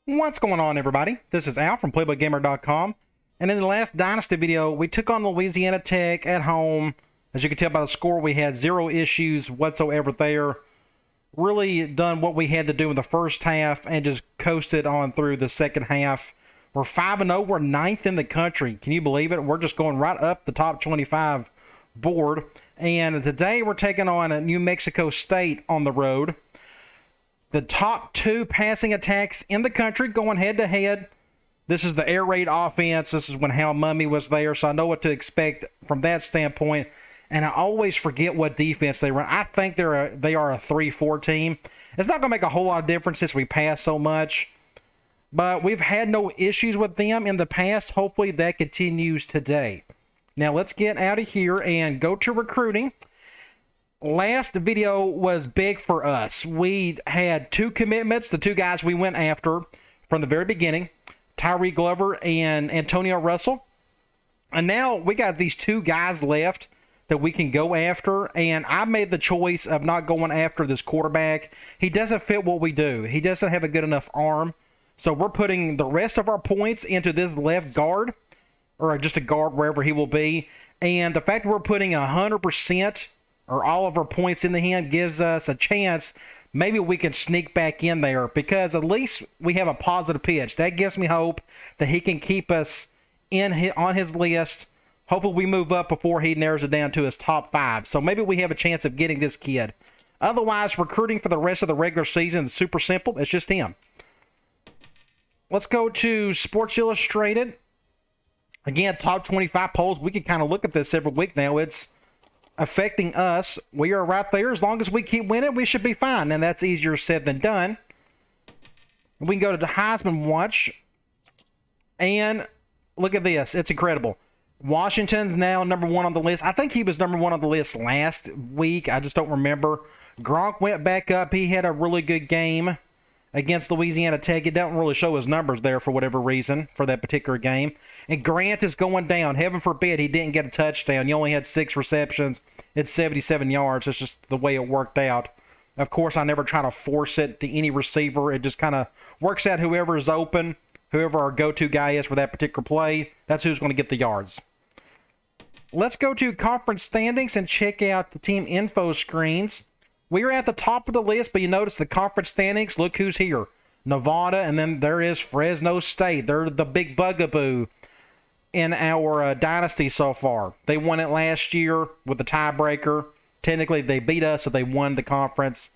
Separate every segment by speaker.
Speaker 1: What's going on, everybody? This is Al from PlayboyGamer.com, and in the last Dynasty video, we took on Louisiana Tech at home. As you can tell by the score, we had zero issues whatsoever there. Really done what we had to do in the first half and just coasted on through the second half. We're 5-0. We're 9th in the country. Can you believe it? We're just going right up the top 25 board. And today we're taking on New Mexico State on the road. The top two passing attacks in the country going head-to-head. This is the air raid offense. This is when Hal Mummy was there, so I know what to expect from that standpoint. And I always forget what defense they run. I think they are a 3-4 team. It's not going to make a whole lot of difference since we pass so much. But we've had no issues with them in the past. Hopefully that continues today. Now let's get out of here and go to recruiting. Last video was big for us. We had two commitments, the two guys we went after from the very beginning, Tyree Glover and Antonio Russell. And now we got these two guys left that we can go after, and I made the choice of not going after this quarterback. He doesn't fit what we do. He doesn't have a good enough arm. So we're putting the rest of our points into this left guard, or just a guard wherever he will be. And the fact that we're putting 100% or all of our points in the hand gives us a chance maybe we can sneak back in there, because at least we have a positive pitch. That gives me hope that he can keep us on his list. Hopefully we move up before he narrows it down to his top 5. So maybe we have a chance of getting this kid. Otherwise, recruiting for the rest of the regular season is super simple. It's just him. Let's go to Sports Illustrated. Again, top 25 polls. We can kind of look at this every week now. It's affecting us. We are right there. As long as we keep winning, we should be fine. And that's easier said than done. We can go to the Heisman Watch. And look at this. It's incredible. Washington's now #1 on the list. I think he was #1 on the list last week. I just don't remember. Gronk went back up. He had a really good game against Louisiana Tech. It doesn't really show his numbers there for whatever reason for that particular game. And Grant is going down. Heaven forbid he didn't get a touchdown. He only had 6 receptions. It's 77 yards. It's just the way it worked out. Of course, I never try to force it to any receiver. It just kind of works out whoever is open, whoever our go-to guy is for that particular play. That's who's going to get the yards. Let's go to conference standings and check out the team info screens. We are at the top of the list, but you notice the conference standings. Look who's here. Nevada, and then there is Fresno State. They're the big bugaboo in our dynasty so far. They won it last year with the tiebreaker. Technically, they beat us, so they won the conference.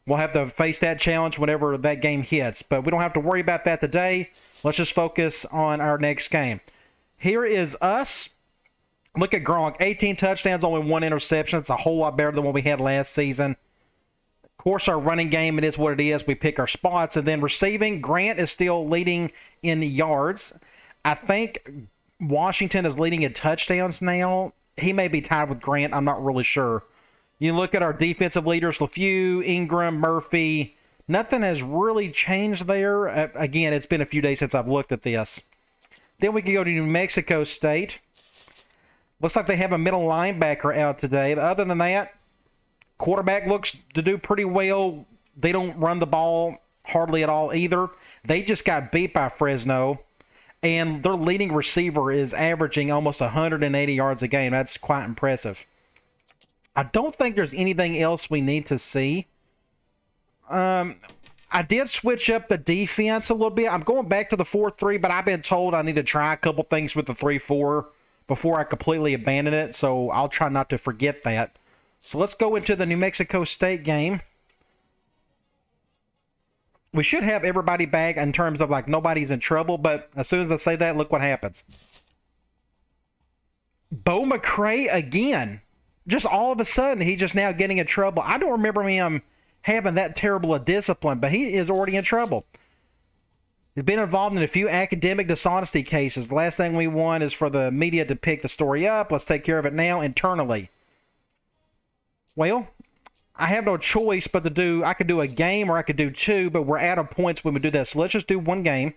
Speaker 1: We'll have to face that challenge whenever that game hits, but we don't have to worry about that today. Let's just focus on our next game. Here is us. Look at Gronk, 18 touchdowns, only 1 interception. It's a whole lot better than what we had last season. Of course, our running game, it is what it is. We pick our spots. And then receiving, Grant is still leading in yards. I think Washington is leading in touchdowns now. He may be tied with Grant. I'm not really sure. You look at our defensive leaders, LaFew, Ingram, Murphy. Nothing has really changed there. Again, it's been a few days since I've looked at this. Then we can go to New Mexico State. Looks like they have a middle linebacker out today. But other than that, quarterback looks to do pretty well. They don't run the ball hardly at all either. They just got beat by Fresno. And their leading receiver is averaging almost 180 yards a game. That's quite impressive. I don't think there's anything else we need to see. I did switch up the defense a little bit. I'm going back to the 4-3, but I've been told I need to try a couple things with the 3-4 before I completely abandon it, so I'll try not to forget that. So let's go into the New Mexico State game. We should have everybody back in terms of, like, nobody's in trouble, but as soon as I say that, look what happens. Bo McCray again. Just all of a sudden, he's just now getting in trouble. I don't remember him having that terrible a discipline, but he is already in trouble. He's been involved in a few academic dishonesty cases. The last thing we want is for the media to pick the story up. Let's take care of it now internally. Well, I have no choice but to do, I could do a game or I could do 2, but we're out of points when we do this. So let's just do 1 game.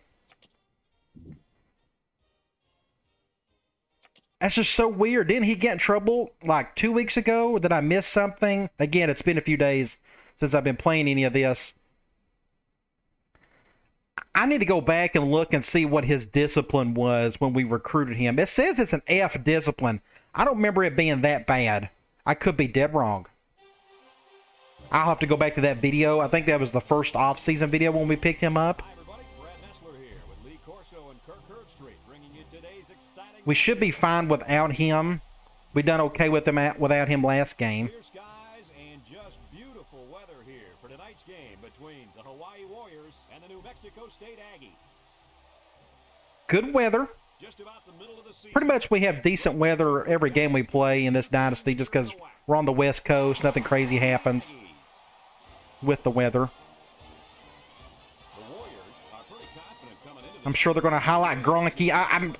Speaker 1: That's just so weird. Didn't he get in trouble like 2 weeks ago? Did I miss something? Again, it's been a few days since I've been playing any of this. I need to go back and look and see what his discipline was when we recruited him. It says it's an F discipline. I don't remember it being that bad. I could be dead wrong. I'll have to go back to that video. I think that was the first off-season video when we picked him up. We should be fine without him. We done okay with him without him last game.
Speaker 2: And just beautiful weather here for tonight's game between the Hawaii Warriors and the New Mexico State Aggies.
Speaker 1: Good weather.
Speaker 2: Just about the middle of the season.
Speaker 1: Pretty much we have decent weather every game we play in this Dynasty just because we're on the West Coast. Nothing crazy happens with the weather. I'm sure they're going to highlight Gronky.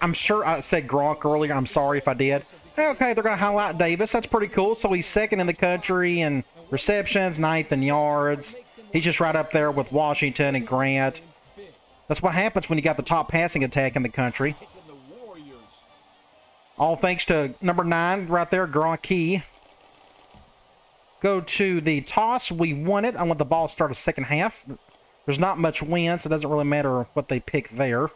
Speaker 1: I'm sure I said Gronk earlier. I'm sorry if I did. Okay, they're going to highlight Davis. That's pretty cool. So he's second in the country in receptions, ninth in yards. He's just right up there with Washington and Grant. That's what happens when you got the top passing attack in the country. All thanks to number 9 right there, Gronky. Go to the toss. We won it. I want the ball to start a second half. There's not much wind, so it doesn't really matter what they pick there.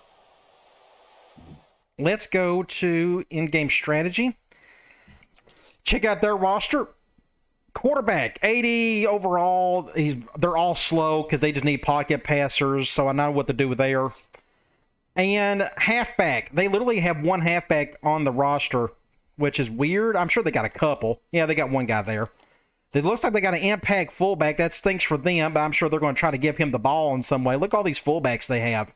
Speaker 1: Let's go to in-game strategy. Check out their roster. Quarterback, 80 overall. They're all slow because they just need pocket passers, so I know what to do there. And halfback. They literally have one halfback on the roster, which is weird. I'm sure they got a couple. Yeah, they got one guy there. It looks like they got an impact fullback. That stinks for them, but I'm sure they're going to try to give him the ball in some way. Look at all these fullbacks they have.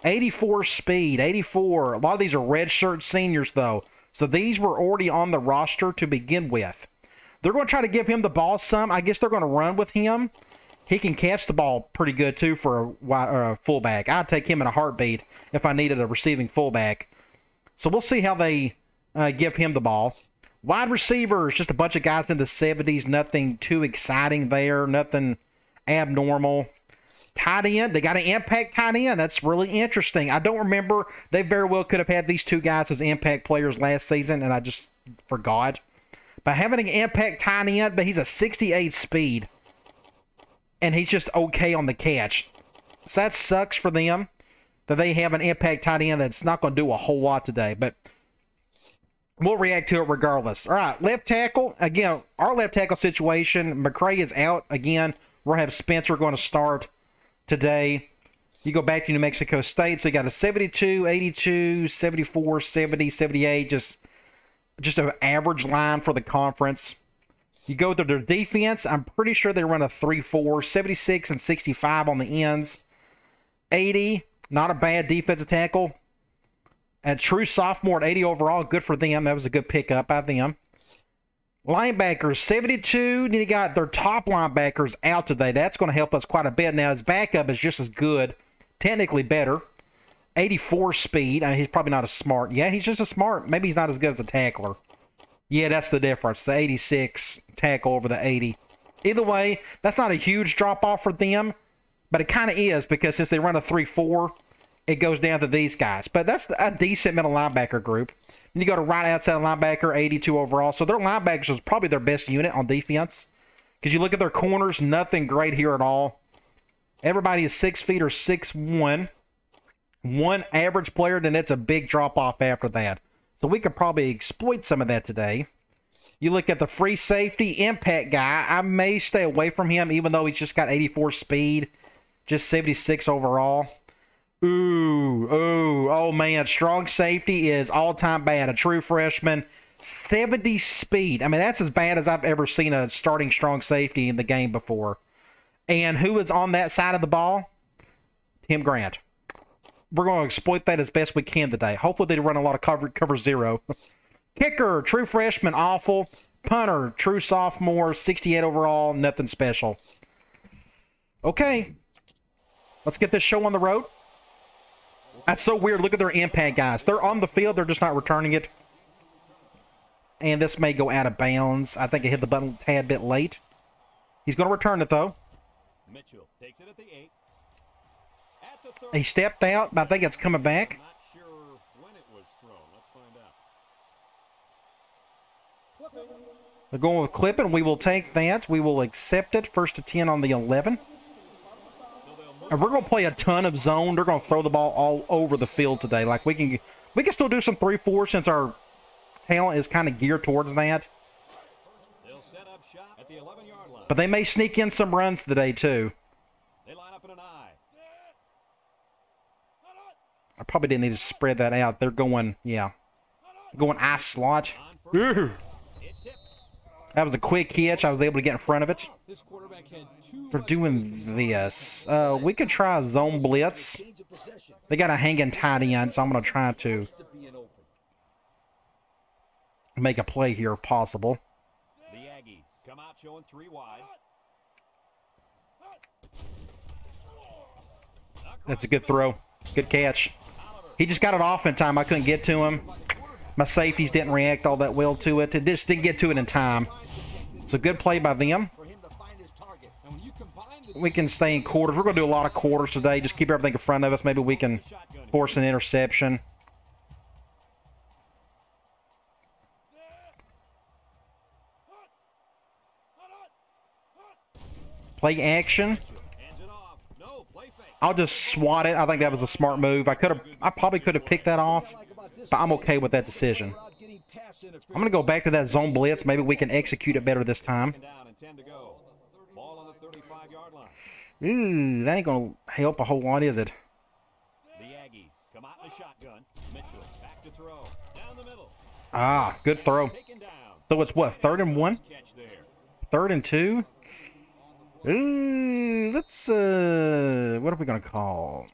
Speaker 1: 84 speed, 84. A lot of these are redshirt seniors, though. So these were already on the roster to begin with. They're going to try to give him the ball some. I guess they're going to run with him. He can catch the ball pretty good, too, for a fullback. I'd take him in a heartbeat if I needed a receiving fullback. So we'll see how they give him the ball. Wide receivers, just a bunch of guys in the 70s. Nothing too exciting there. Nothing abnormal. Tight end, they got an impact tight end. That's really interesting. I don't remember. They very well could have had these two guys as impact players last season, and I just forgot. But having an impact tight end, but he's a 68 speed. And he's just okay on the catch. So that sucks for them that they have an impact tight end that's not going to do a whole lot today. But we'll react to it regardless. All right, left tackle. Again, our left tackle situation, McCray is out again. We'll have Spencer going to start today. You go back to New Mexico State, so you got a 72, 82, 74, 70, 78, just an average line for the conference. You go to their defense, I'm pretty sure they run a 3-4, 76 and 65 on the ends. 80, not a bad defensive tackle. A true sophomore at 80 overall, good for them. That was a good pickup by them. Linebackers, 72. Then you got their top linebackers out today. That's going to help us quite a bit. Now, his backup is just as good, technically better. 84 speed. He's probably not as smart. Yeah, he's just as smart. Maybe he's not as good as a tackler. Yeah, that's the difference. The 86 tackle over the 80. Either way, that's not a huge drop-off for them, but it kind of is because since they run a 3-4, it goes down to these guys. But that's a decent middle linebacker group. And you go to right outside linebacker, 82 overall. So their linebackers is probably their best unit on defense. Because you look at their corners, nothing great here at all. Everybody is 6 feet or 6'1". One average player, then it's a big drop-off after that. So we could probably exploit some of that today. You look at the free safety impact guy. I may stay away from him, even though he's just got 84 speed. Just 76 overall. Oh man, strong safety is all-time bad. A true freshman, 70 speed. I mean, that's as bad as I've ever seen a starting strong safety in the game before. And who is on that side of the ball? Tim Grant. We're going to exploit that as best we can today. Hopefully they run a lot of cover zero. Kicker, true freshman, awful. Punter, true sophomore, 68 overall, nothing special. Okay, let's get this show on the road. That's so weird. Look at their impact guys. They're on the field. They're just not returning it. And this may go out of bounds. I think it hit the button a tad bit late. He's going to return it, though.
Speaker 2: Mitchell takes it at the 8.
Speaker 1: He stepped out, but I think it's coming back.
Speaker 2: Not sure when it was thrown. Let's find out.
Speaker 1: They're going with clipping. We will take that. We will accept it. First to 10 on the 11.
Speaker 2: So they'll
Speaker 1: And we're going to play a ton of zone. They're going to throw the ball all over the field today. Like, we can still do some 3-4 since our talent is kind of geared towards that.
Speaker 2: They'll set up shop at the 11-yard line.
Speaker 1: But they may sneak in some runs today, too.
Speaker 2: They line up in an eye.
Speaker 1: I probably didn't need to spread that out. They're going, yeah. Going eye slot. Ooh. That was a quick catch. I was able to get in front of it. They're doing this. We could try a zone blitz. They got a hanging tight end, so I'm going to try to make a play here if possible.
Speaker 2: The Aggies come out showing 3 wide.
Speaker 1: That's a good throw. Good catch. He just got it off in time. I couldn't get to him. My safeties didn't react all that well to it. It just didn't get to it in time. It's a good play by them. We can stay in quarters. We're going to do a lot of quarters today. Just keep everything in front of us. Maybe we can force an interception. Play action. I'll just swat it. I think that was a smart move. I probably could have picked that off, but I'm okay with that decision. I'm going to go back to that zone blitz. Maybe we can execute it better this time. Ooh, that ain't going to help a whole lot, is it?
Speaker 2: The Aggies come out in the shotgun. Mitchell back to throw. Down the middle.
Speaker 1: Ah, good throw. So it's what, 3rd and 1? 3rd and 2? Ooh, let's, what are we going to call?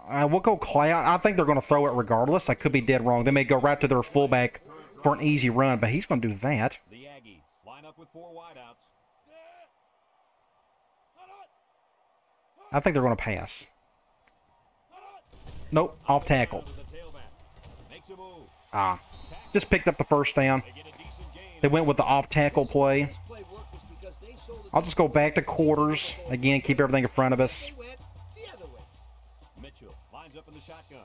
Speaker 1: We'll go Cloud. I think they're going to throw it regardless. I could be dead wrong. They may go right to their fullback for an easy run, but he's going to do that.
Speaker 2: The Aggies line up with 4 wideouts.
Speaker 1: I think they're going to pass. Nope, off tackle. Ah, just picked up the first down. They went with the off tackle play. I'll just go back to quarters. Again, keep everything in front of us.
Speaker 2: Mitchell lines up in the shotgun.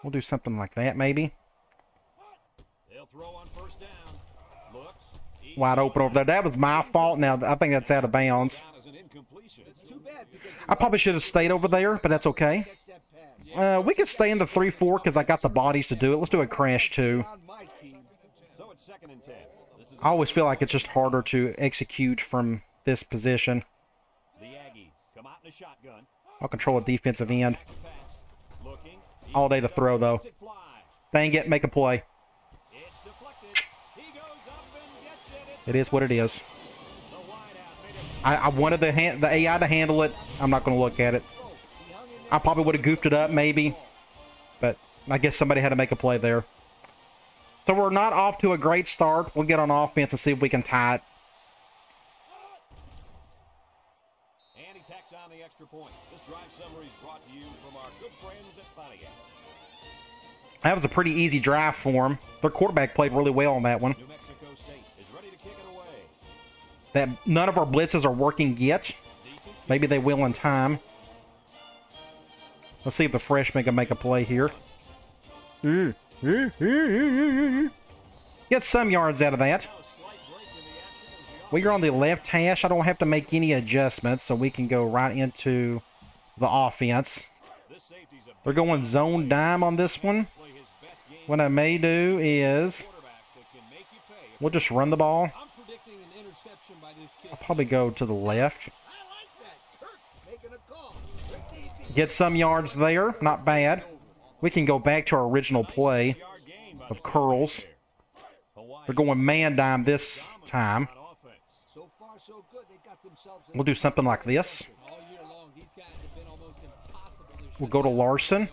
Speaker 1: We'll do something like that, maybe.
Speaker 2: They'll throw on 1st down. Looks.
Speaker 1: Wide open over there. That was my fault. Now, I think that's out of bounds. I probably should have stayed over there, but that's okay. We can stay in the 3-4 because I got the bodies to do it. Let's do a crash, too.
Speaker 2: So it's 2nd and 10.
Speaker 1: I always feel like it's just harder to execute from this position.
Speaker 2: The Aggies come out in a shotgun.
Speaker 1: I'll control a defensive end. All day to throw, though. Dang it, make a play. It is what it is. I wanted the AI to handle it. I'm not going to look at it. I probably would have goofed it up, maybe. But I guess somebody had to make a play there. So we're not off to a great start. We'll get on offense and see if we can tie it.
Speaker 2: And he tacks on the extra point. This drive summary is brought to you from our good friends at Pontiac.
Speaker 1: That was a pretty easy drive for him. Their quarterback played really well on that one.
Speaker 2: New Mexico State is ready to kick it away.
Speaker 1: That none of our blitzes are working yet. Maybe they will in time. Let's see if the freshman can make a play here. Get some yards out of that. We're on the left hash. I don't have to make any adjustments, so we can go right into the offense. They're going zone dime on this one. What I may do is we'll just run the ball. I'll probably go to the left. Get some yards there. Not bad. We can go back to our original play of curls. They're going man dime this time. We'll do something like this. We'll go to Larson.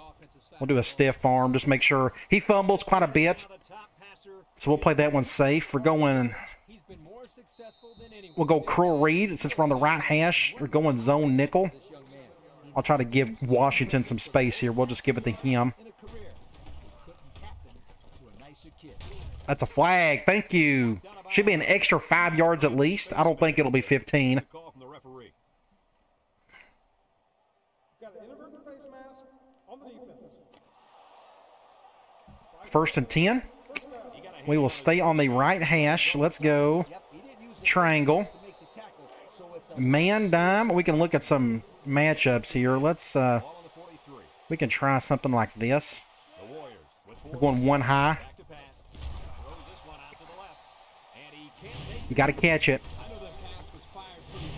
Speaker 1: We'll do a stiff arm. Just make sure he fumbles quite a bit. So we'll play that one safe. We're going... We'll go curl read since we're on the right hash. We're going zone nickel. I'll try to give Washington some space here. We'll just give it to him. That's a flag. Thank you. Should be an extra 5 yards at least. I don't think it'll be 15. First and 10. We will stay on the right hash. Let's go triangle. Man dime. We can look at some matchups here. Let's we can try something like this. We're going one high. You got to catch it.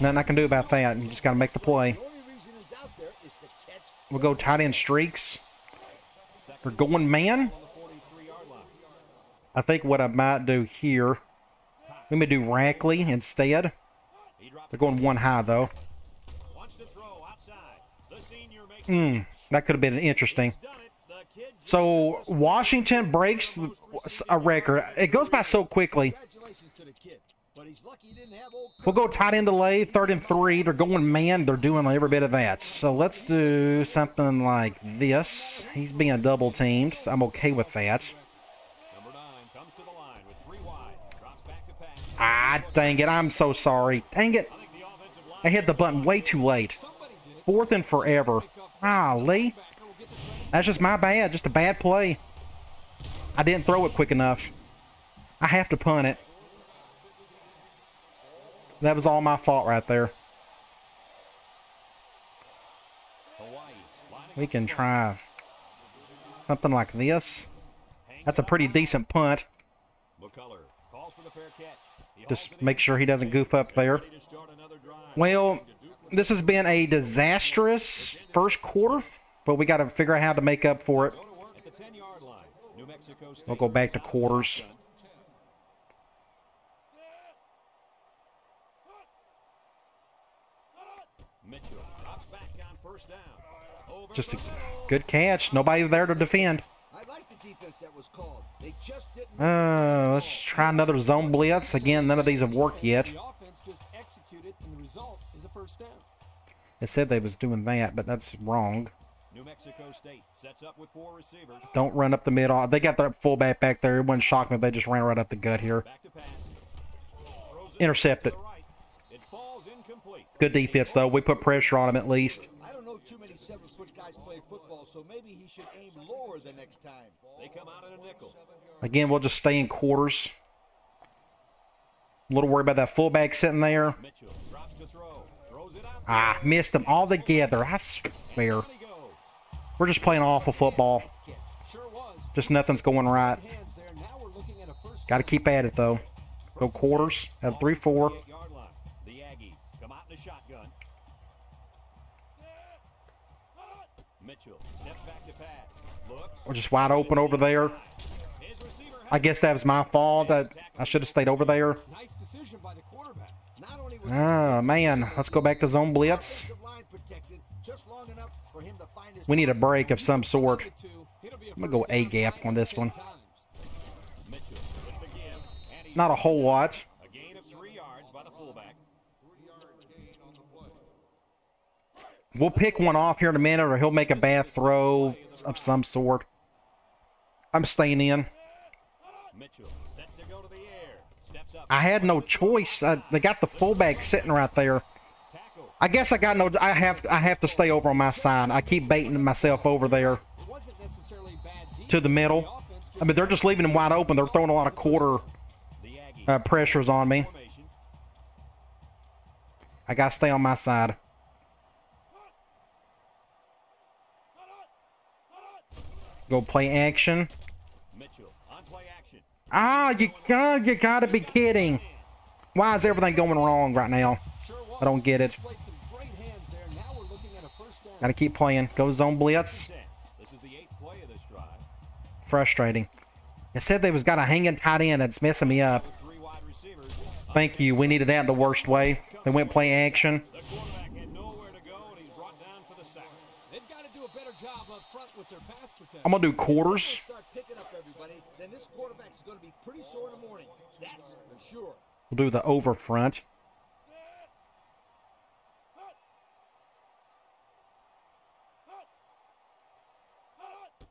Speaker 1: Nothing I can do about that. You just got to make the play. We'll go tight end streaks. We're going man. I think what I might do here, we may do Rackley instead. They're going one high, though. That could have been interesting. So, Washington breaks a record. It goes by so quickly. We'll go tight end delay, 3rd and 3. They're going man. They're doing every bit of that. So, let's do something like this. He's being double teamed, so I'm okay with that. Ah, dang it. I'm so sorry. Dang it. I hit the button way too late. 4th and forever. Ah, Lee. That's just my bad. Just a bad play. I didn't throw it quick enough. I have to punt it. That was all my fault right there. We can try something like this. That's a pretty decent punt. Just make sure he doesn't goof up there. Well, this has been a disastrous first quarter, but we got to figure out how to make up for it. We'll go back to quarters. Just a good catch. Nobody there to defend. Let's try another zone blitz. Again, none of these have worked yet. It said they was doing that, but that's wrong. Don't run up the middle. They got their fullback back there. It wouldn't shock me if they just ran right up the gut here. Intercept it. Good defense, though. We put pressure on him at least.
Speaker 3: I don't know too many 7-foot guys play football, so maybe he should aim lower the next time. They come out in a nickel.
Speaker 1: Again, we'll just stay in quarters. A little worried about that fullback sitting there. Ah, missed him altogether. I swear. We're just playing awful football. Just nothing's going right. Got to keep at it, though. Go quarters at 3-4. We're just wide open over there. I guess that was my fault. I should have stayed over there. Oh, man. Let's go back to zone blitz. We need a break of some sort. I'm going to go A-gap on this one. Not a whole lot. We'll pick one off here in a minute, or he'll make a bad throw of some sort. I'm staying in. I had no choice. They got the fullback sitting right there. I guess I got no. I have to stay over on my side. I keep baiting myself over there to the middle. I mean, they're just leaving him wide open. They're throwing a lot of quarter pressures on me. I gotta stay on my side. Go play action. Ah, you gotta be kidding. Why is everything going wrong right now? I don't get it. Gotta keep playing. Go zone blitz. Frustrating. It said they was got a hanging tight end. It's messing me up. Thank you. We needed that in the worst way. They went play action. I'm gonna do quarters. We'll do the over front.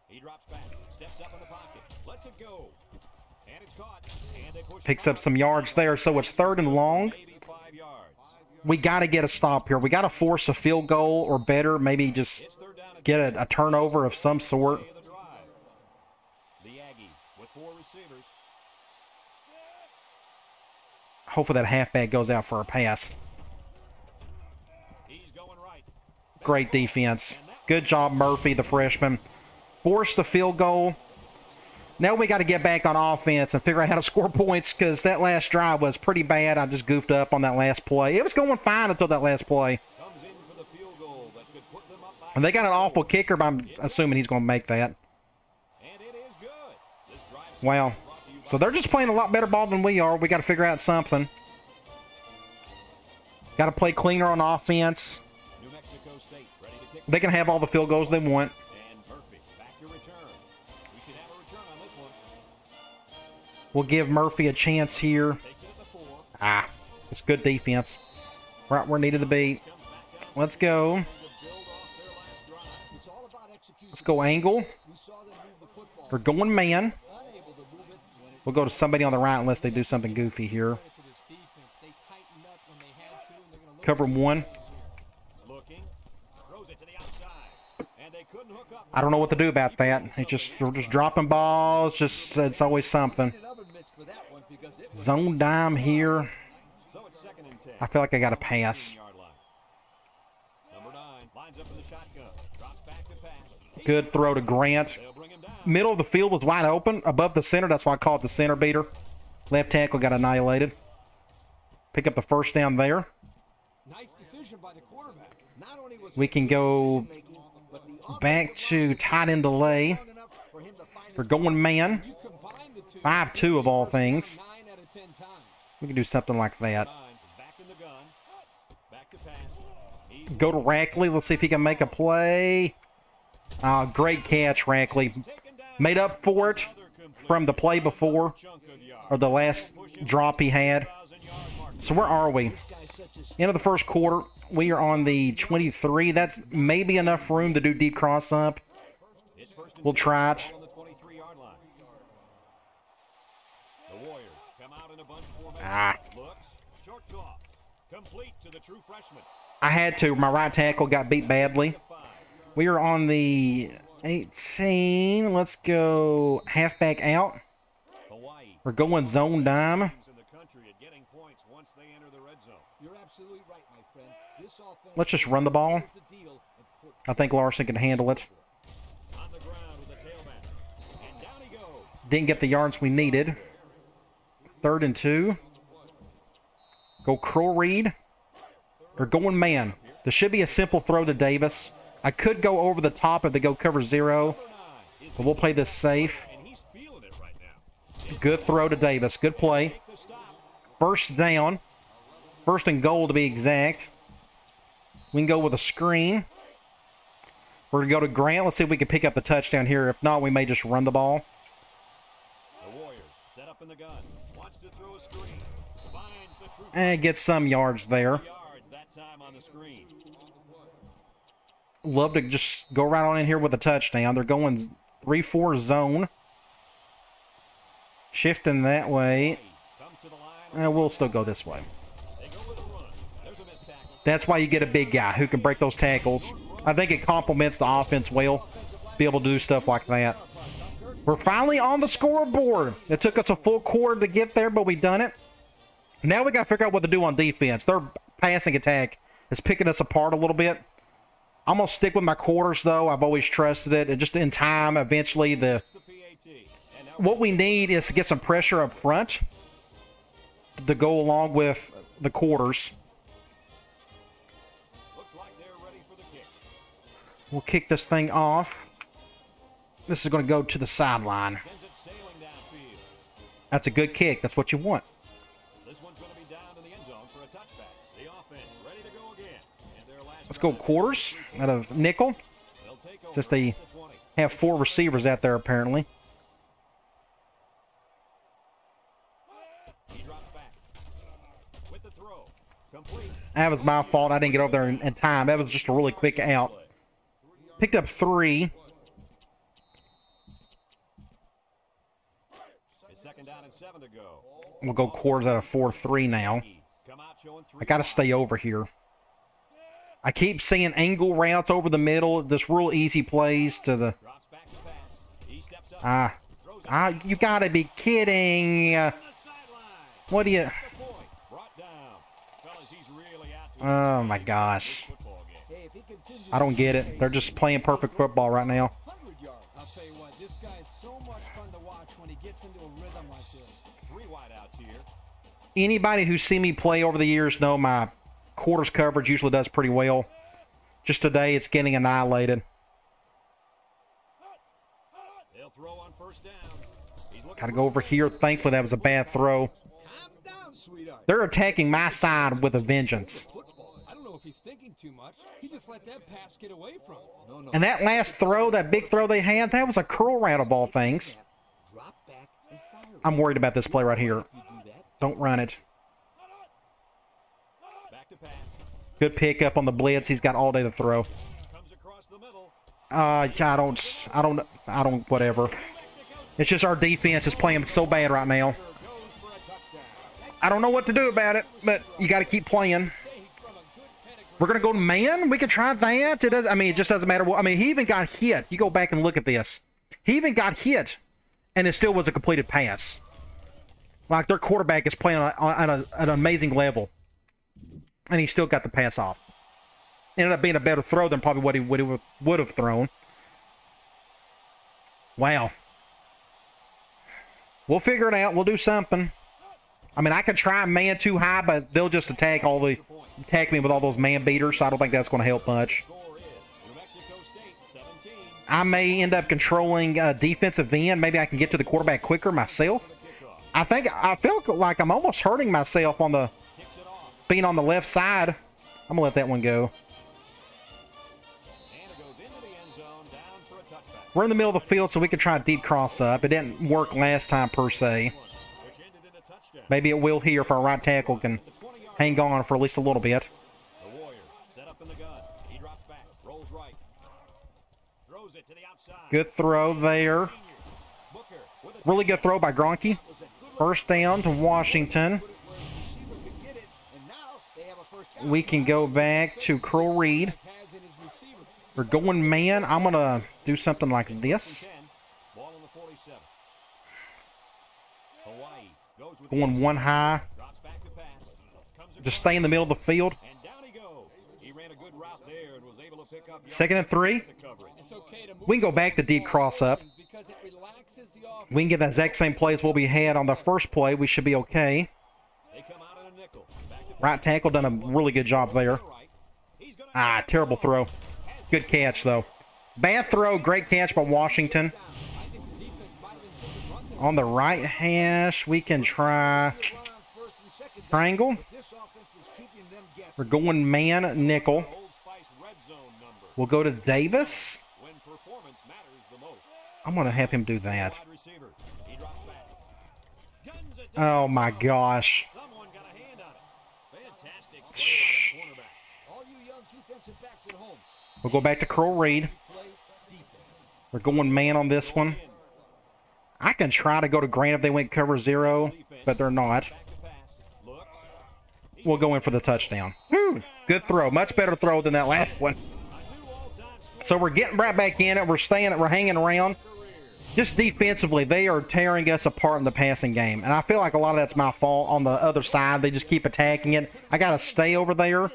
Speaker 2: He drops back, steps up in the pocket, lets it go, and it's caught. And they push
Speaker 1: picks up some yards there, so it's 3rd and long. We got to get a stop here. We got to force a field goal or better, maybe just get a turnover of some sort.
Speaker 2: The Aggies with 4 receivers.
Speaker 1: Hopefully that halfback goes out for a pass. Great defense. Good job, Murphy, the freshman. Forced the field goal. Now we got to get back on offense and figure out how to score points, because that last drive was pretty bad. I just goofed up on that last play. It was going fine until that last play. And they got an awful kicker, but I'm assuming he's going to make that. Wow. So they're just playing a lot better ball than we are. We got to figure out something. Got to play cleaner on offense. They can have all the field goals they want. We'll give Murphy a chance here. Ah, it's good defense. Right where it needed to be. Let's go. Let's go angle. We're going man. We'll go to somebody on the right unless they do something goofy here. Cover one. I don't know what to do about that. We're just dropping balls. It's always something. Zone dime here. I feel like I got to pass. Good throw to Grant. Middle of the field was wide open. Above the center. That's why I call it the center beater. Left tackle got annihilated. Pick up the first down there. We can go back to tight end delay. We're going man. 5-2 of all things. We can do something like that. Go to Rackley. Let's see if he can make a play. Great catch, Rackley. Made up for it from the play before, or the last drop he had. So where are we? End of the first quarter. We are on the 23. That's maybe enough room to do deep cross up. We'll try it. I had to. My right tackle got beat badly. We are on the 18. Let's go halfback out. We're going zone dime. Let's just run the ball. I think Larson can handle it. Didn't get the yards we needed. 3rd and 2. Go curl read. They're going man. This should be a simple throw to Davis. I could go over the top if they go cover 0, but we'll play this safe. Good throw to Davis. Good play. First down. 1st and goal to be exact. We can go with a screen. We're going to go to Grant. Let's see if we can pick up the touchdown here. If not, we may just run the ball. And get some yards there. Love to just go right on in here with a touchdown. They're going 3-4 zone. Shifting that way. We'll still go this way. That's why you get a big guy who can break those tackles. I think it complements the offense well, be able to do stuff like that. We're finally on the scoreboard. It took us a full quarter to get there, but we done it. Now we got to figure out what to do on defense. Their passing attack is picking us apart a little bit. I'm going to stick with my quarters, though. I've always trusted it. And just in time, eventually, what we need is to get some pressure up front to go along with the quarters. We'll kick this thing off. This is going to go to the sideline. That's a good kick. That's what you want. Let's go quarters out of nickel. Since they have 4 receivers out there, apparently. That was my fault. I didn't get over there in time. That was just a really quick out. Picked up 3. We'll go quarters out of 4-3 now. I got to stay over here. I keep seeing angle routes over the middle. This real easy plays to the... you got to be kidding. What do you... Oh my gosh.
Speaker 3: Hey, if he continues
Speaker 1: I don't get it. They're just playing perfect football right now.
Speaker 3: 100 yards.
Speaker 4: I'll tell you what, this guy is so much fun to watch when he gets into a rhythm like this.
Speaker 2: 3 wideouts here.
Speaker 1: Anybody who's seen me play over the years know my quarters coverage usually does pretty well. Just today, it's getting annihilated.
Speaker 2: They'll throw on first down. He's looking
Speaker 1: Got to go over here. Thankfully, that was a bad throw.
Speaker 3: Calm down, sweetheart.
Speaker 1: They're attacking my side with a vengeance.
Speaker 4: I don't know if he's thinking too much. He just let that pass get away from him.
Speaker 3: No.
Speaker 1: And that last throw, that big throw they had, that was a curl route of all things.
Speaker 3: Drop back and fire.
Speaker 1: I'm worried about this play right here.
Speaker 3: If you do that,
Speaker 1: Don't run it.
Speaker 2: back to pass.
Speaker 1: Good pickup on the blitz. He's got all day to throw.
Speaker 2: Comes across the middle.
Speaker 1: I don't, whatever. It's just our defense is playing so bad right now.
Speaker 2: Goes for a touchdown.
Speaker 1: I don't know what to do about it, but you got to keep playing. We're going to go to man? We can try that. It does. I mean, it just doesn't matter. I mean, he even got hit. You go back and look at this. He even got hit, and it still was a completed pass. Like, their quarterback is playing on an amazing level, and he still got the pass off. Ended up being a better throw than probably what he would have thrown. Wow. We'll figure it out. We'll do something. I mean, I could try man too high, but they'll just attack me with all those man beaters, so I don't think that's going to help much.
Speaker 2: Score is New Mexico State 17.
Speaker 1: I may end up controlling defensive end. Maybe I can get to the quarterback quicker myself. I feel like I'm almost hurting myself on the
Speaker 2: Kicks it off.
Speaker 1: being on the left side. I'm going to let that one go.
Speaker 2: And it goes into the end zone, down for a touchback.
Speaker 1: We're in the middle of the field, so we can try a deep cross up. It didn't work last time, per se.
Speaker 2: Which ended in a touchdown.
Speaker 1: Maybe it will here if our right tackle can hang on for at least a little bit.
Speaker 2: The Warrior set up in the gun. He drops back, rolls right. Throws it to the outside.
Speaker 1: Good throw there.
Speaker 2: Booker with a
Speaker 1: Really good throw by Gronke. First down to Washington.
Speaker 3: put it where the receiver could get it, and now they have a first down.
Speaker 1: We can go back to Curl Reed.
Speaker 4: Has in his receiver.
Speaker 1: We're going man. I'm going to do something like this.
Speaker 2: 10. Ball on the 47. Hawaii goes with
Speaker 1: Going one high.
Speaker 2: drops back to pass. Comes
Speaker 1: Just stay in the middle of the field.
Speaker 2: and down he goes. He ran a good route there and was able to pick up yards
Speaker 1: 2nd and 3.
Speaker 2: with the coverage.
Speaker 4: It's okay to move
Speaker 1: We can go back to deep cross up.
Speaker 4: because it relaxes the offense.
Speaker 1: We can get the exact same play as what we had on the first play. We should be okay.
Speaker 2: They come out in a nickel. Back to
Speaker 1: Right tackle done a really good job there.
Speaker 2: right. He's gonna
Speaker 1: Terrible throw. Good catch, though. Bad throw, great catch by Washington.
Speaker 4: I think the defense might have been thinking run there.
Speaker 1: On the right hash, we can try
Speaker 3: Run on first and second down,
Speaker 1: triangle.
Speaker 3: but this offense is keeping them guessing.
Speaker 1: We're going man nickel.
Speaker 2: Old Spice red zone number.
Speaker 1: We'll go to Davis.
Speaker 2: When performance matters the most.
Speaker 1: I'm going to have him do that.
Speaker 2: Wide receiver. He drops back. Guns it
Speaker 1: Oh, my gosh.
Speaker 2: Someone got a hand on it. Fantastic play
Speaker 1: Shh.
Speaker 2: by the cornerback.
Speaker 3: All you young defensive backs at home,
Speaker 1: We'll go back to Curl Reed.
Speaker 3: play defense.
Speaker 1: We're going man on this one. I can try to go to Grant if they went cover 0, but they're not.
Speaker 2: Back to pass. Looks.
Speaker 1: We'll go in for the touchdown. Woo! Good throw. Much better throw than that last one.
Speaker 2: A new all-time score
Speaker 1: So we're getting right back in it. We're hanging around. Just defensively, they are tearing us apart in the passing game. And I feel like a lot of that's my fault on the other side. They just keep attacking it. I got to stay over there.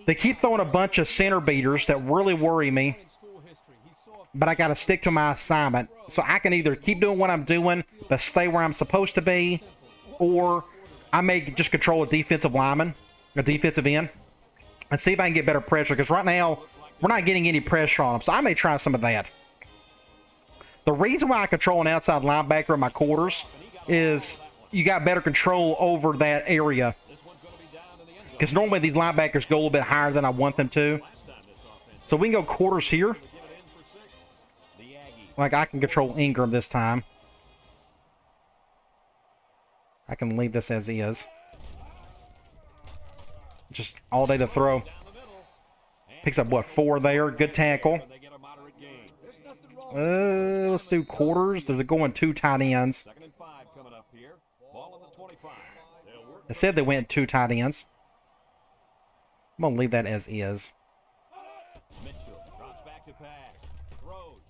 Speaker 1: They keep throwing a bunch of center beaters that really worry me.
Speaker 4: In school history, he saw
Speaker 1: But I got to stick to my assignment. So I can either keep doing what I'm doing, but stay where I'm supposed to be, or I may just control a defensive lineman, a defensive end, and see if I can get better pressure. Because right now, we're not getting any pressure on them. So I may try some of that. The reason why I control an outside linebacker in my quarters is you got better control over that area. Because normally these linebackers go a little bit higher than I want them to. So we can go quarters here. Like I can control Ingram this time. I can leave this as is. Just all day to throw. Picks up, what, 4 there. Good tackle. Let's do quarters. They're going 2 tight ends.
Speaker 2: 2nd and 5 coming up here. Ball on the 25. They'll work
Speaker 1: They said they went 2 tight ends. I'm going to leave that as is.
Speaker 2: Mitchell drops back to pass. Throws.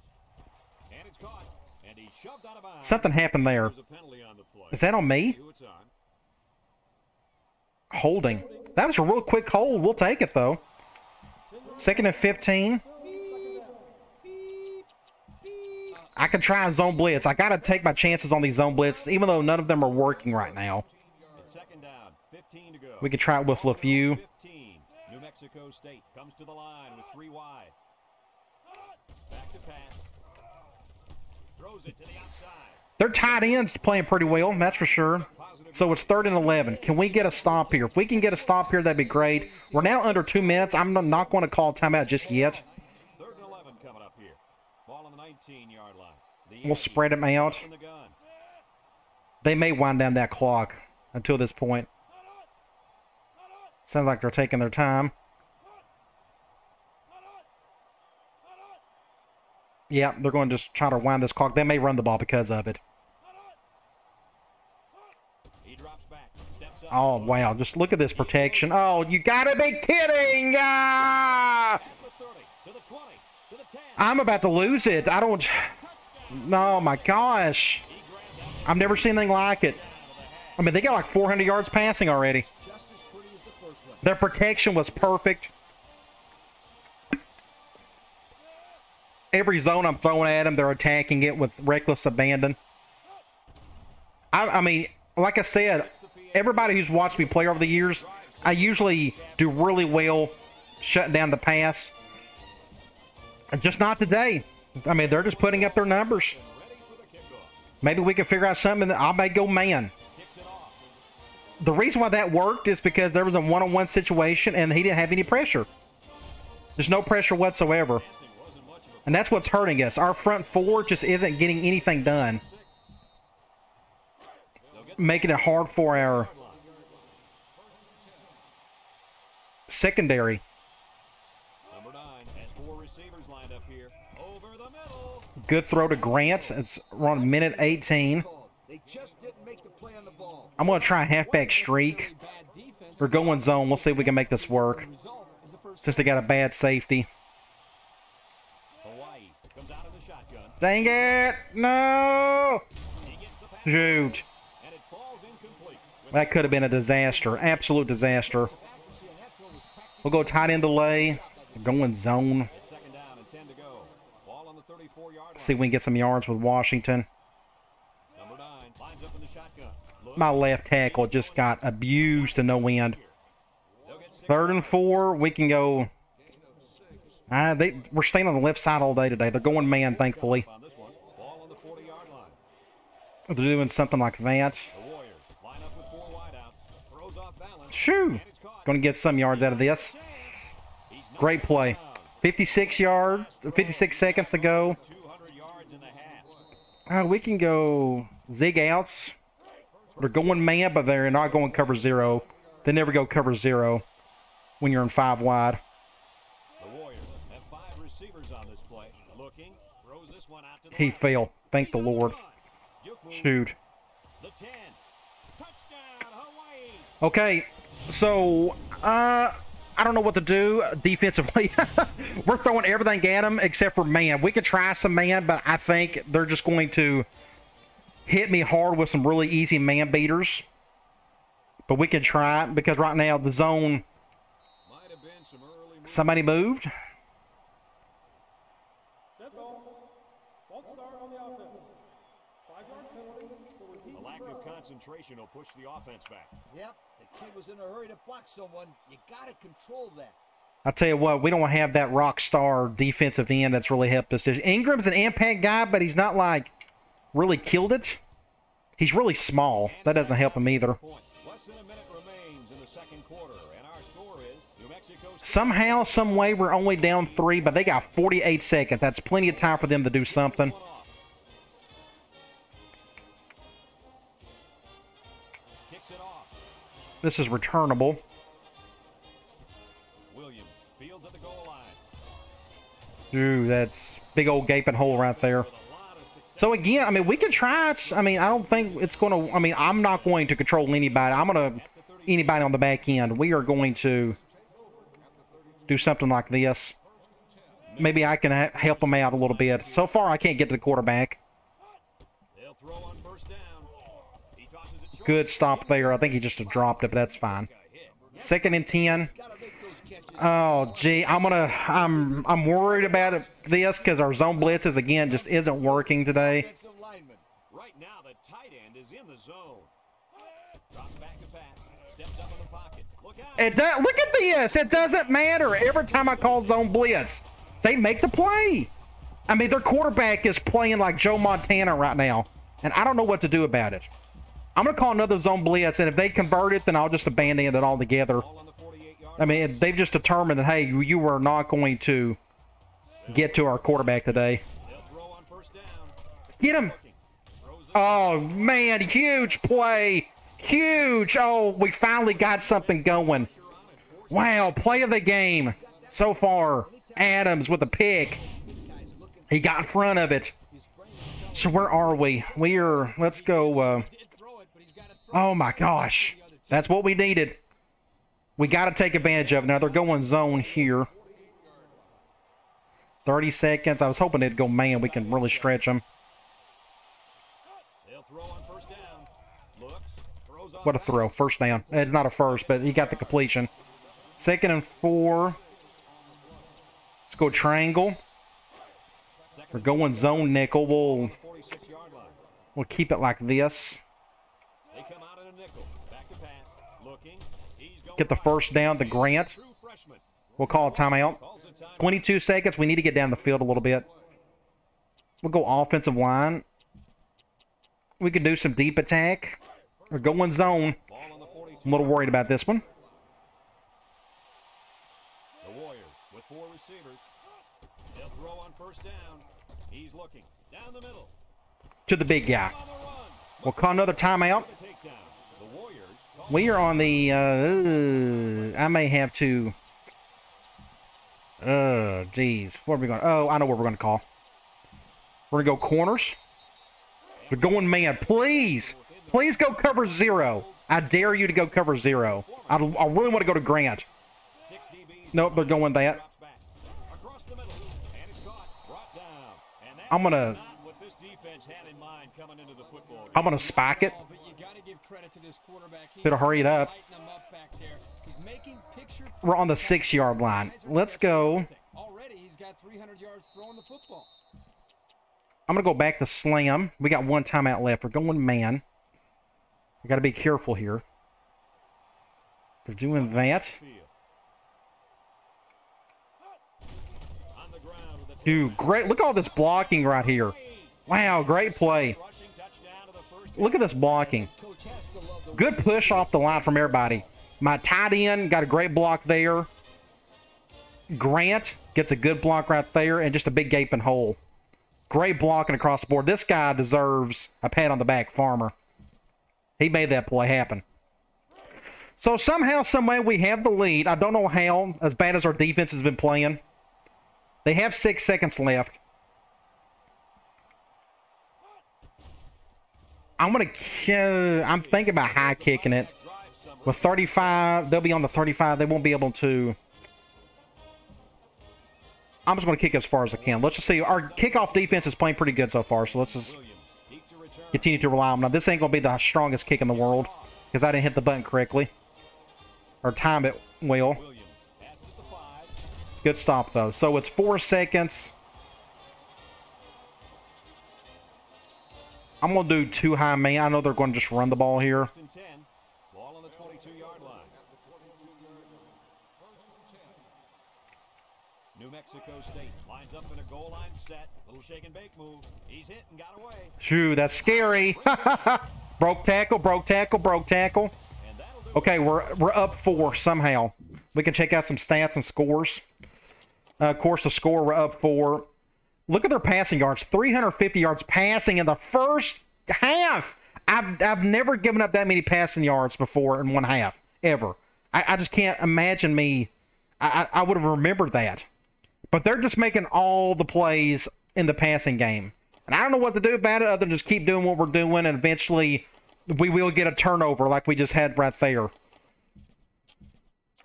Speaker 2: And it's caught. And he's shoved out of bounds.
Speaker 1: Something happened there.
Speaker 2: There's a penalty on the play.
Speaker 1: Is that on me?
Speaker 2: Who it's on.
Speaker 1: Holding. That was a real quick hold. We'll take it, though. 2nd and 15. I can try a zone blitz. I got to take my chances on these zone blitz, even though none of them are working right now.
Speaker 2: Second down, 15 to go.
Speaker 1: We could try it with LeFew.
Speaker 2: 15. New Mexico State comes to the line with 3 wide. Back to pass. Throws it to the outside.
Speaker 1: Their tight ends playing pretty well, that's for sure. So it's 3rd and 11. Can we get a stop here? If we can get a stop here, that'd be great. We're now under 2 minutes. I'm not going to call timeout just yet.
Speaker 2: 3rd and 11 coming up here. Ball on the 19-yard line.
Speaker 1: We'll spread them out. They may wind down that clock until this point. Sounds like they're taking their time. Yeah, they're going to just try to wind this clock. They may run the ball because of it. Oh, wow. Just look at this protection. Oh, you gotta be kidding! Ah! I'm about to lose it. I don't... No, my gosh. I've never seen anything like it. I mean, they got like 400 yards passing already. Their protection was perfect. Every zone I'm throwing at them, they're attacking it with reckless abandon. I mean, like I said, everybody who's watched me play over the years, I usually do really well shutting down the pass. Just not today. I mean, they're just putting up their numbers. Maybe we can figure out something that I may go man. The reason why that worked is because there was a one-on-one situation and he didn't have any pressure. There's no pressure whatsoever. And that's what's hurting us. Our front four just isn't getting anything done. Making it hard for our secondary. Good throw to Grant. It's around minute 18. I'm going to try a halfback streak. We're going zone. We'll see if we can make this work. Since they got a bad safety. Dang it! No! Shoot. That could have been a disaster. Absolute disaster. We'll go tight end delay. Going zone. See if we can get some yards with Washington. My left tackle just got abused to no end. 3rd and 4. We can go... we're staying on the left side all day today. They're going man, thankfully. They're doing something like that. Shoo! Going to get some yards out of this. Great play. 56 yards, 56 seconds to go. We can go zig outs. They're going man, but they're not going cover 0. They never go cover 0 when you're in 5 wide. He fell. Thank the Lord. Shoot. Okay, so I don't know what to do defensively. We're throwing everything at them except for man. We could try some man, but I think they're just going to hit me hard with some really easy man beaters. But we can try it because right now the zone... Somebody moved.
Speaker 2: A lack of concentration will push the offense back.
Speaker 3: Yep, the kid was in a hurry to block someone. You got to control that.
Speaker 1: I'll tell you what, we don't have that rock star defensive end that's really helped us. Ingram's an impact guy, but he's not like really killed it. He's really small. That doesn't help him either. Somehow, some way, we're only down 3, but they got 48 seconds. That's plenty of time for them to do something. This is returnable. Ooh, that's big old gaping hole right there. So again, I mean, we can try it. I mean, I don't think it's going to... I mean, I'm not going to control anybody. I'm going to... Anybody on the back end. We are going to do something like this. Maybe I can help them out a little bit. So far, I can't get to the quarterback. Good stop there. I think he just dropped it, but that's fine. 2nd and 10. Oh, gee, I'm worried about this because our zone blitzes again just isn't working today.
Speaker 2: Right now, the tight end is in the zone. Drops back to pass. Steps up in the pocket. Look out.
Speaker 1: Look at this. It doesn't matter. Every time I call zone blitz, they make the play. I mean, their quarterback is playing like Joe Montana right now, and I don't know what to do about it. I'm going to call another zone blitz, and if they convert it, then I'll just abandon it altogether. I mean, they've just determined that, hey, you are not going to get to our quarterback today. Get him. Oh, man, huge play. Huge. Oh, we finally got something going. Wow, play of the game so far. Adams with a pick. He got in front of it. So where are we? Let's go. Oh, my gosh. That's what we needed. We got to take advantage of it. Now, they're going zone here. 30 seconds. I was hoping they'd go man. We can really stretch them. What a throw. First down. It's not a first, but he got the completion. 2nd and 4. Let's go triangle. We're going zone nickel. We'll keep it like this. Get the first down to Grant. We'll call a timeout. 22 seconds. We need to get down the field a little bit. We'll go offensive line. We can do some deep attack. We're going zone. I'm a little worried about this one.
Speaker 2: The Warriors with 4 receivers. They'll throw on first down. He's looking down the middle.
Speaker 1: To the big guy. We'll call another timeout. We are on the, I may have to, geez. What are we going to, oh, I know what we're going to call. We're going to go corners. We're going man. Please, please go cover 0. I dare you to go cover 0. I really want to go to Grant. Nope, they're going that. I'm going to spike it. Better hurry it up. We're on the 6-yard line. Let's go. I'm going to go back to slam. We got 1 timeout left. We're going man. We got to be careful here. They're doing that. Dude, great. Look at all this blocking right here. Wow, great play. Look at this blocking. Good push off the line from everybody. My tight end got a great block there. Grant gets a good block right there and just a big gaping hole. Great blocking across the board. This guy deserves a pat on the back, Farmer. He made that play happen. So somehow, someway, we have the lead. I don't know how, as bad as our defense has been playing. They have 6 seconds left. I'm thinking about high kicking it. With 35, they'll be on the 35. They won't be able to. I'm just going to kick as far as I can. Let's just see. Our kickoff defense is playing pretty good so far, so let's just continue to rely on them. Now, this ain't going to be the strongest kick in the world because I didn't hit the button correctly. Or time it well. Good stop, though. So it's 4 seconds. I'm going to do too high man. I know they're going to just run the ball here.
Speaker 2: Ball on the 22-yard line. New Mexico State lines up in a goal line set. Little shake and bake move. He's hit and got away.
Speaker 1: Shoo, that's scary. Broke tackle, broke tackle, broke tackle. Okay, we're up 4 somehow. We can check out some stats and scores. Of course, the score, we're up 4. Look at their passing yards. 350 yards passing in the first half. I've never given up that many passing yards before in one half, ever. I just can't imagine me. I would have remembered that. But they're just making all the plays in the passing game. And I don't know what to do about it other than just keep doing what we're doing, and eventually we will get a turnover like we just had right there.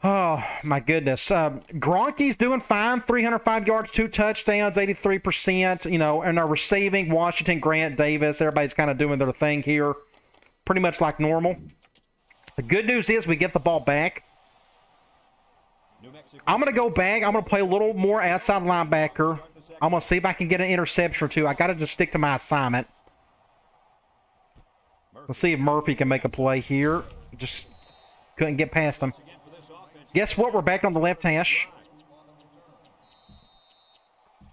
Speaker 1: Oh, my goodness. Gronky's doing fine. 305 yards, 2 touchdowns, 83%. You know, and our receiving, Washington, Grant, Davis, everybody's kind of doing their thing here. Pretty much like normal. The good news is we get the ball back. I'm going to go back. I'm going to play a little more outside linebacker. I'm going to see if I can get an interception or two. I got to just stick to my assignment. Let's see if Murphy can make a play here. Just couldn't get past him. Guess what? We're back on the left hash.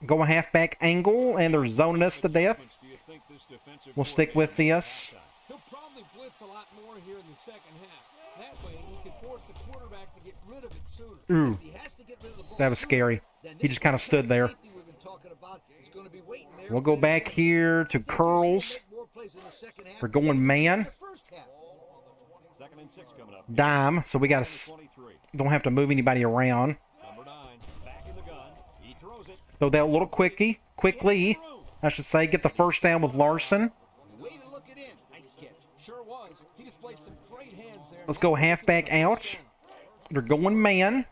Speaker 1: Going halfback angle, and they're zoning us to death. We'll stick with this.
Speaker 4: He'll probably blitz a lot more here in the second half. That way, he can force the quarterback to get rid of it sooner.
Speaker 1: Ooh, that was scary. He just kind of stood there. We'll go back here to curls. We're going man. Dime, so we got to don't have to move anybody around. Throw that little quickly, I should say. Get the first down with Larson. Let's go halfback out. They're going man.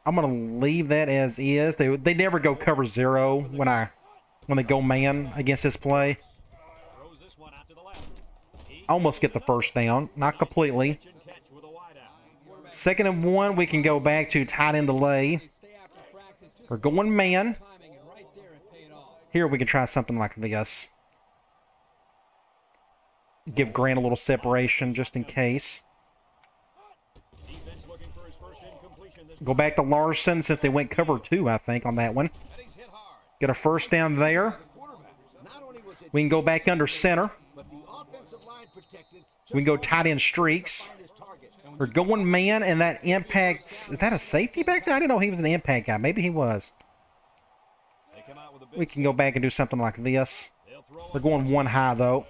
Speaker 1: I'm gonna leave that as is. They never go cover 0 when they go man against this play. Almost get the first down, not completely. 2nd and 1, we can go back to tight end delay. We're going man. Here we can try something like this. Give Grant a little separation just in case. Go back to Larson since they went cover 2, I think, on that one. Get a first down there. We can go back under center. We can go tight end streaks. We're going man, and that impacts... Is that a safety back there? I didn't know he was an impact guy. Maybe he was. We can go back and do something like this. They're going one high, though.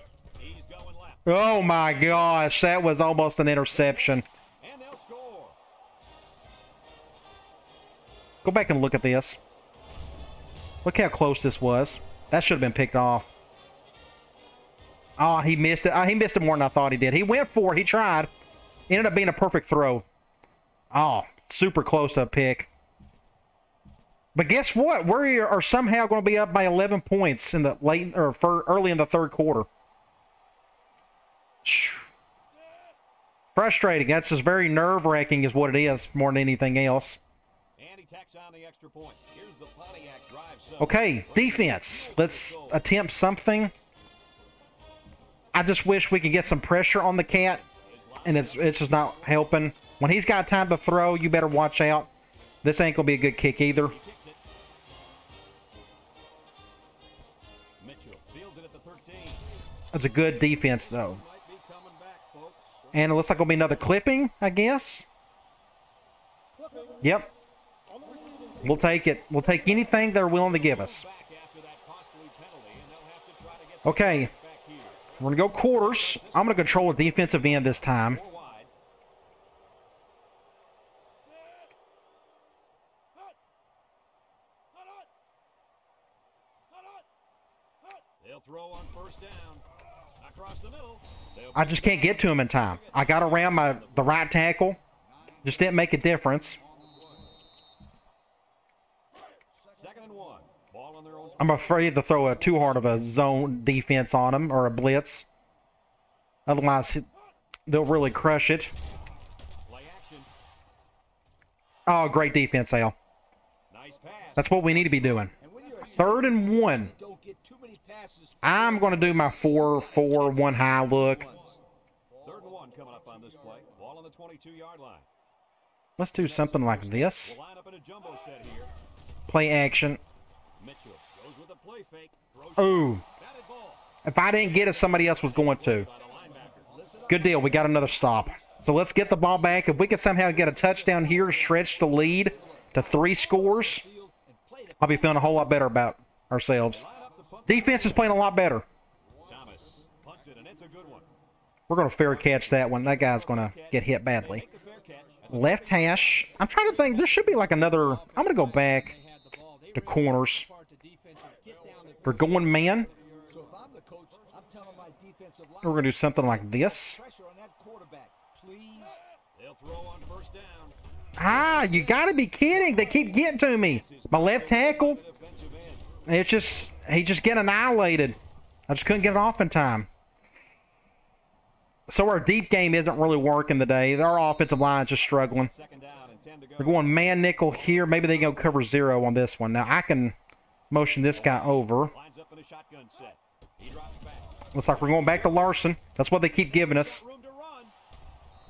Speaker 1: Oh, my gosh. That was almost an interception. Go back and look at this. Look how close this was. That should have been picked off. Oh, he missed it. He missed it more than I thought he did. He went for it. He tried. Ended up being a perfect throw. Oh, super close to a pick. But guess what? We are somehow going to be up by 11 points in the early in the 3rd quarter. Frustrating. That's just very nerve-wracking is what it is more than anything else. Okay, defense. Let's attempt something. I just wish we could get some pressure on the cat, and it's just not helping. When he's got time to throw, you better watch out. This ain't going to be a good kick either. That's a good defense, though. And it looks like it'll be another clipping, I guess. Yep. We'll take it. We'll take anything they're willing to give us. Okay. We're going to go quarters. I'm going to control a defensive end this time. I just can't get to him in time. I got around the right tackle. Just didn't make a difference. I'm afraid to throw too hard of a zone defense on him or a blitz. Otherwise, they'll really crush it. Oh, great defense, Al. That's what we need to be doing. 3rd and 1. I'm going to do my 4-4-1 high look.
Speaker 2: 3rd and 1 coming up on this play. Ball on the 22-yard line.
Speaker 1: Let's do something like this. Play action. Ooh. If I didn't get it, somebody else was going to. Good deal. We got another stop. So let's get the ball back. If we can somehow get a touchdown here, stretch the lead to 3 scores, I'll be feeling a whole lot better about ourselves. Defense is playing a lot better. We're going to fair catch that one. That guy's going to get hit badly. Left hash. I'm trying to think. There should be like another. I'm going to go back to corners. We're going man. We're going to do something like this. Ah, you got to be kidding. They keep getting to me. My left tackle. It's just, he just getting annihilated. I just couldn't get it off in time. So our deep game isn't really working today. Our offensive line is just struggling.
Speaker 2: Second down and 10 to go.
Speaker 1: They're going man nickel here. Maybe they can go cover 0 on this one. Now I can motion this guy over.
Speaker 2: Lines up in a shotgun set. He drops back.
Speaker 1: Looks like we're going back to Larson. That's what they keep giving us.
Speaker 2: Room to run.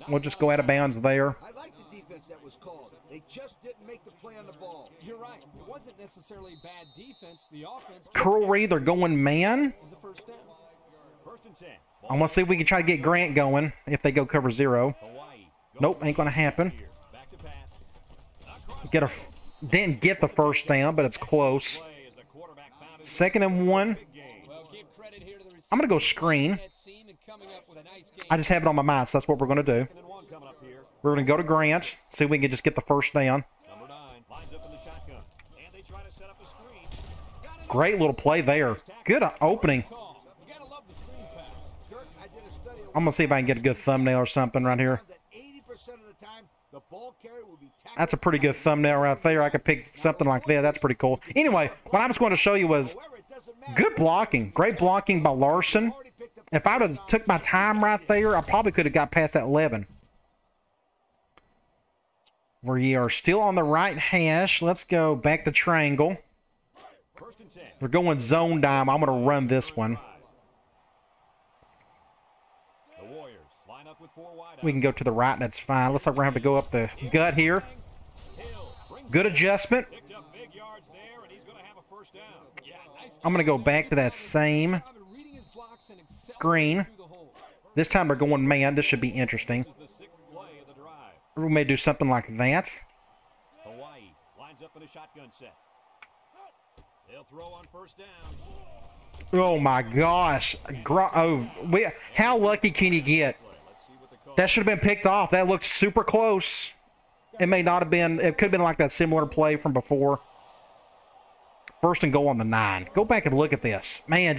Speaker 1: We'll just go out of bounds there.
Speaker 3: I like the defense that was called. They just didn't make the play on the ball.
Speaker 4: You're right. It wasn't necessarily bad defense. The offense.
Speaker 1: Curl Reed, they're going man.
Speaker 4: Was a first down.
Speaker 2: First and 10.
Speaker 1: I'm going to see if we can try to get Grant going if they go cover 0.
Speaker 2: Hawaii.
Speaker 1: Nope, ain't going to happen.
Speaker 2: Back to pass.
Speaker 1: Didn't get the first down, but it's close.
Speaker 2: Play as the quarterback found his
Speaker 1: 2nd and 1.
Speaker 4: Well, give credit here to the
Speaker 1: I'm going to go screen.
Speaker 4: that seam and coming up with a nice game.
Speaker 1: I just have it on my mind, so that's what we're going to do.
Speaker 2: 2nd and 1 coming up here.
Speaker 1: We're going to go to Grant, see if we can just get the first down.
Speaker 2: Number 9 lines up in the shotgun. And they try to set up a screen. Got it.
Speaker 1: Great little play there. Good opening.
Speaker 4: Call. You gotta love the screen pass.
Speaker 3: Dirk, I did a study of
Speaker 1: I'm going to see if I can get a good thumbnail or something right here.
Speaker 3: that 80% of the time the ball carrier will be tackled.
Speaker 1: That's a pretty good thumbnail right there. I could pick something like that. That's pretty cool. Anyway, what I was going to show you was
Speaker 3: However, it doesn't matter.
Speaker 1: good blocking. Great blocking by Larson.
Speaker 3: Already picked up
Speaker 1: If I would have took my time right there, I probably could have got past that 11. We are still on the right hash. Let's go back to triangle.
Speaker 2: First and 10.
Speaker 1: We're going zone dime. I'm going to run this one.
Speaker 2: The Warriors line up with 4 wide.
Speaker 1: We can go to the right, and that's fine. Looks like we're going to have to go up the gut here.
Speaker 2: Hill brings
Speaker 1: Good adjustment.
Speaker 2: picked up big yards there, and he's going to have a first down.
Speaker 4: Yeah, nice.
Speaker 1: I'm going to go back to that same
Speaker 4: job at reading his blocks and accelerating
Speaker 1: green.
Speaker 4: through the hole.
Speaker 1: This time they're going man. This should be interesting.
Speaker 2: This is the 6th play of the drive.
Speaker 1: We may do something like that.
Speaker 2: Hawaii lines up in a shotgun set. They'll throw on first down.
Speaker 1: Oh my gosh. How lucky can you get?
Speaker 2: Let's see what the call.
Speaker 1: That should have been picked off. That looked super close. It may not have been. It could have been like that similar play from before. First and goal on the 9. Go back and look at this. Man,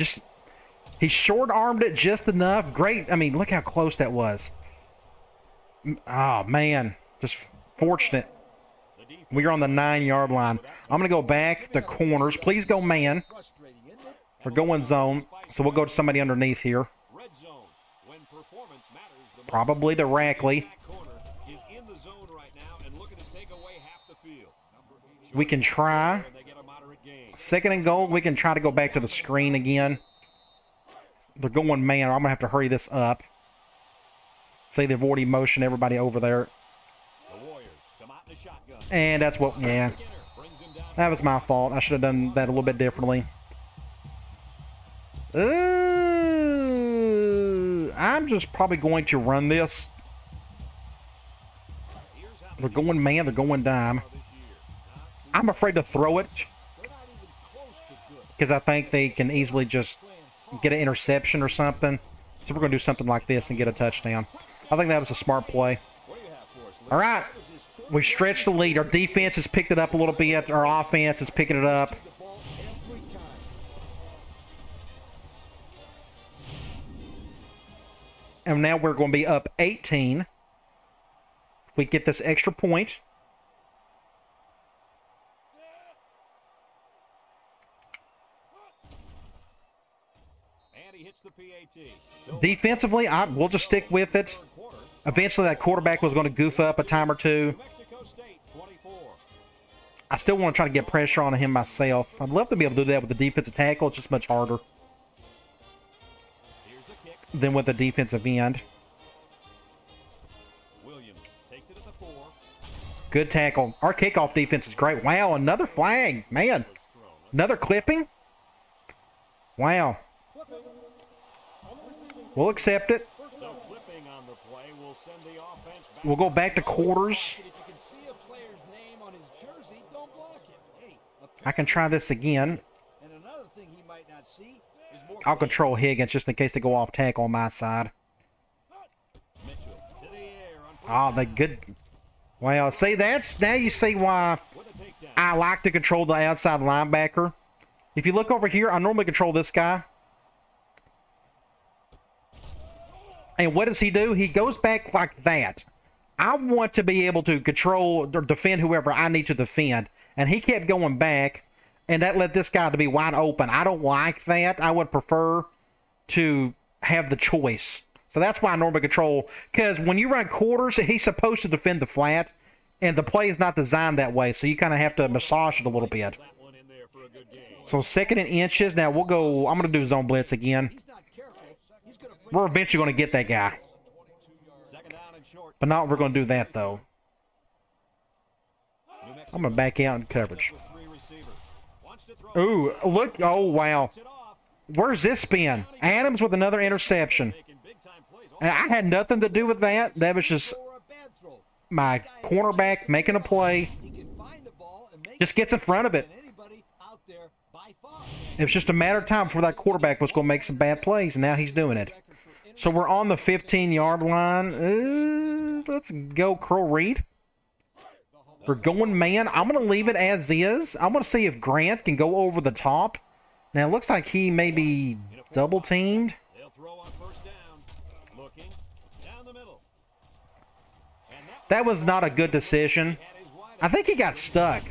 Speaker 1: he short-armed it just enough. Great. I mean, look how close that was. Oh, man. Just fortunate. We are on the 9-yard line. I'm going to go back to corners. Please go man.
Speaker 3: frustrating, isn't it?
Speaker 1: We're going zone. So we'll go to somebody underneath here.
Speaker 2: Red zone. When performance matters the most.
Speaker 1: Probably to Rackley.
Speaker 2: Back corner is in the zone right now and looking to take away half the field.
Speaker 1: We can try.
Speaker 2: And they get a moderate gain.
Speaker 1: 2nd and goal. We can try to go back to the screen again. They're going man. I'm going to have to hurry this up. Say they've already motioned everybody over there.
Speaker 2: The Warriors come out in the shotgun.
Speaker 1: And that's what, yeah.
Speaker 2: Skinner brings him down.
Speaker 1: That was my fault. I should have done that a little bit differently. I'm just probably going to run this.
Speaker 2: Here's how
Speaker 1: They're going man. They're going dime.
Speaker 2: this year.
Speaker 1: I'm afraid to throw it
Speaker 3: They're not even close to good.
Speaker 1: because I think they can easily just get an interception or something. So we're going to do something like this and get a touchdown. I think that was a smart play.
Speaker 2: What do you have for us?
Speaker 1: All right. We stretched the lead. Our defense has picked it up a little bit. Our offense is picking it up.
Speaker 3: The ball every time.
Speaker 1: And now we're going to be up 18. If we get this extra point.
Speaker 2: And he hits the PAT.
Speaker 1: Defensively, we'll just stick with it. Eventually, that quarterback was going to goof up a time or two.
Speaker 2: New Mexico State 24.
Speaker 1: I still want to try to get pressure on him myself. I'd love to be able to do that with the defensive tackle. It's just much harder
Speaker 2: Here's the kick.
Speaker 1: than with the defensive end.
Speaker 2: Williams takes it at the 4.
Speaker 1: Good tackle. Our kickoff defense is great. Wow, another flag. Man, another clipping. Wow. We'll accept it.
Speaker 2: So clipping on the play will send the offense back.
Speaker 1: We'll go back to quarters.
Speaker 4: If you can see a player's name on his jersey, don't block him.
Speaker 3: Hey,
Speaker 1: I can try this again.
Speaker 3: and another thing he might not see is more.
Speaker 1: I'll control Higgins just in case they go off tackle on my side.
Speaker 2: Mitchell to the air on first
Speaker 1: Oh, they good. Well, see, now you see why
Speaker 2: with a takedown.
Speaker 1: I like to control the outside linebacker. If you look over here, I normally control this guy. And what does he do? He goes back like that. I want to be able to control or defend whoever I need to defend. And he kept going back, and that led this guy to be wide open. I don't like that. I would prefer to have the choice. So that's why I normally control. Because when you run quarters, he's supposed to defend the flat. And the play is not designed that way. So you kind of have to massage it a little bit. So 2nd and inches. Now we'll go. I'm going to do zone blitz again. We're eventually going to get that guy. But not we're going to do that, though. I'm going to back out in coverage. Ooh, look. Oh, wow. Where's this spin? Adams with another interception. And I had nothing to do with that. That was just my cornerback making a play. Just gets in front of it. It was just a matter of time before that quarterback was going to make some bad plays, and now he's doing it. So we're on the 15-yard line. Let's go curl read. We're going man. I'm going to leave it as is. I'm going to see if Grant can go over the top. Now, it looks like he may be double-teamed. That was not a good decision. I think he got stuck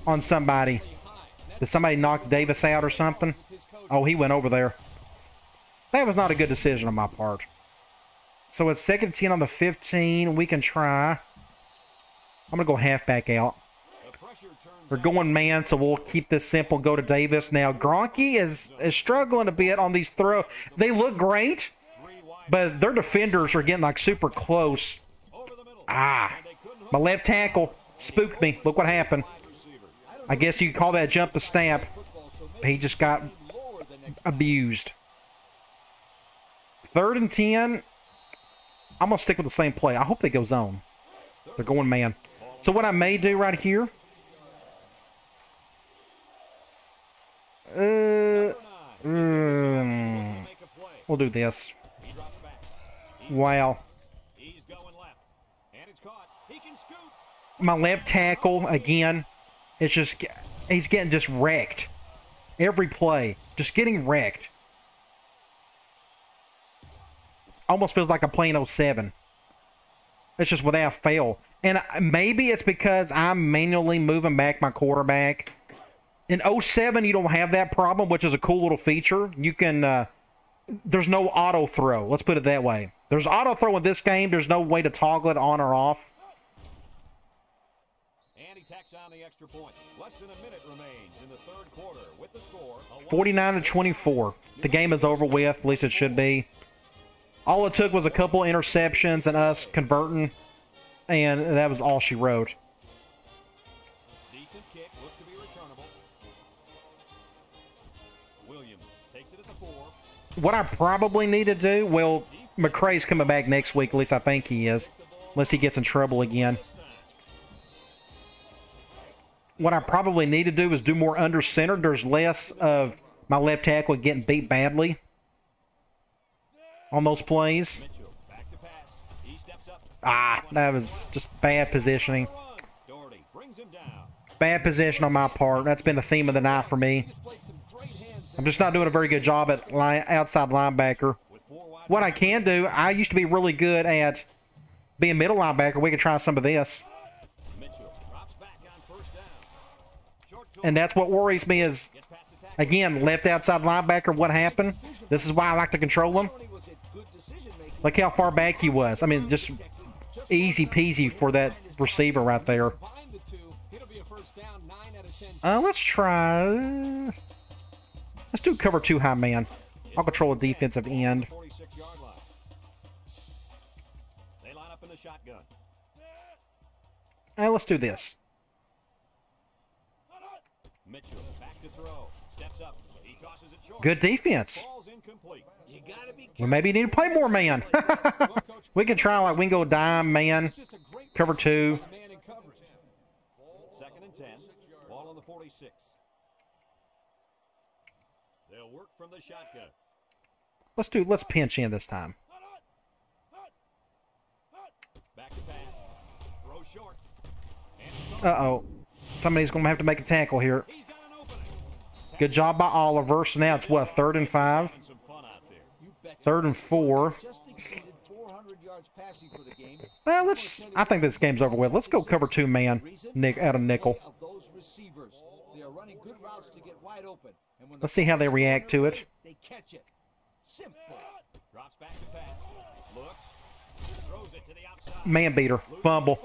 Speaker 1: on somebody. Did somebody knock Davis out or something? Oh, he went over there. That was not a good decision on my part. So it's 2nd and 10 on the 15. We can try. I'm going to go halfback out. They're going man, so we'll keep this simple. Go to Davis. Now, Gronky is struggling a bit on these throws. They look great, but their defenders are getting, like, super close. Ah, my left tackle spooked me. Look what happened. I guess you could call that jump the snap. He just got abused. 3rd and 10. I'm going to stick with the same play. I hope they go zone. They're going man. So what I may do right here. We'll do this. Wow. My left tackle, again, it's just, he's getting just wrecked. Every play, just getting wrecked. Almost feels like I'm playing 07. It's just without fail. And maybe it's because I'm manually moving back my quarterback. In 07, you don't have that problem, which is a cool little feature. You can, there's no auto throw. Let's put it that way. There's auto throw in this game. There's no way to toggle it on or off.
Speaker 2: And he tacks on the extra point. Less than a minute remains in the 3rd quarter with the score
Speaker 1: 49-24. The game is over with. At least it should be. All it took was a couple interceptions and us converting, and that was all she wrote.
Speaker 2: Decent kick, looks to be returnable. Williams takes it at the 4.
Speaker 1: What I probably need to do, well, McCray's coming back next week. At least I think he is, unless he gets in trouble again. What I probably need to do is do more under center. There's less of my left tackle getting beat badly on those plays. Ah, that was just bad positioning. Bad position on my part. That's been the theme of the night for me. I'm just not doing a very good job at outside linebacker. What I can do, I used to be really good at being middle linebacker. We could try some of this. And that's what worries me is, again, left outside linebacker, what happened? This is why I like to control him. Look how far back he was. I mean, just easy peasy for that receiver right there. Let's try. Let's do cover 2 high man. I'll control a defensive end. Let's do this. Good defense. Well, maybe you need to play more man. We can try, like, we can go dime man, cover 2.
Speaker 2: 2nd and 10. Ball on the 46. They'll work from the shotgun.
Speaker 1: Let's pinch in this time.
Speaker 2: Back to pass. Throw short.
Speaker 1: Uh-oh. Somebody's going to have to make a tackle here. Good job by Oliver. So now it's what, 3rd and 5? 3rd and 4. Well, I think this game's over with. Let's go cover 2 man, out of nickel. Let's see how they react to it.
Speaker 2: Drops back to pass.
Speaker 1: Man beater. Fumble.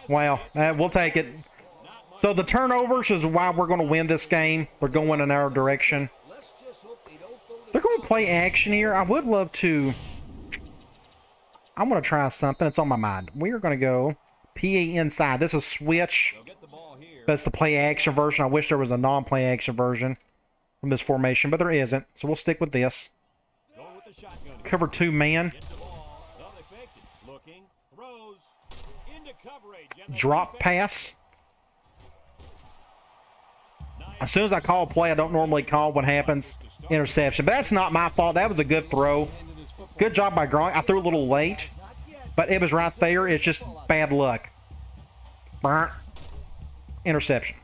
Speaker 1: Wow. We'll take it. So the turnovers is why we're going to win this game. They're going in our direction. They're going to play action here. I would love to... I want to try something. It's on my mind. We are going to go PA inside. This is switch. But it's the play action version. I wish there was a non-play action version from this formation, but there isn't. So we'll stick with this. Cover 2 man. Drop pass. As soon as I call a play, I don't normally call what happens. Interception. But that's not my fault. That was a good throw. Good job by Gronk. I threw a little late, but it was right there. It's just bad luck. Burnt. Interception.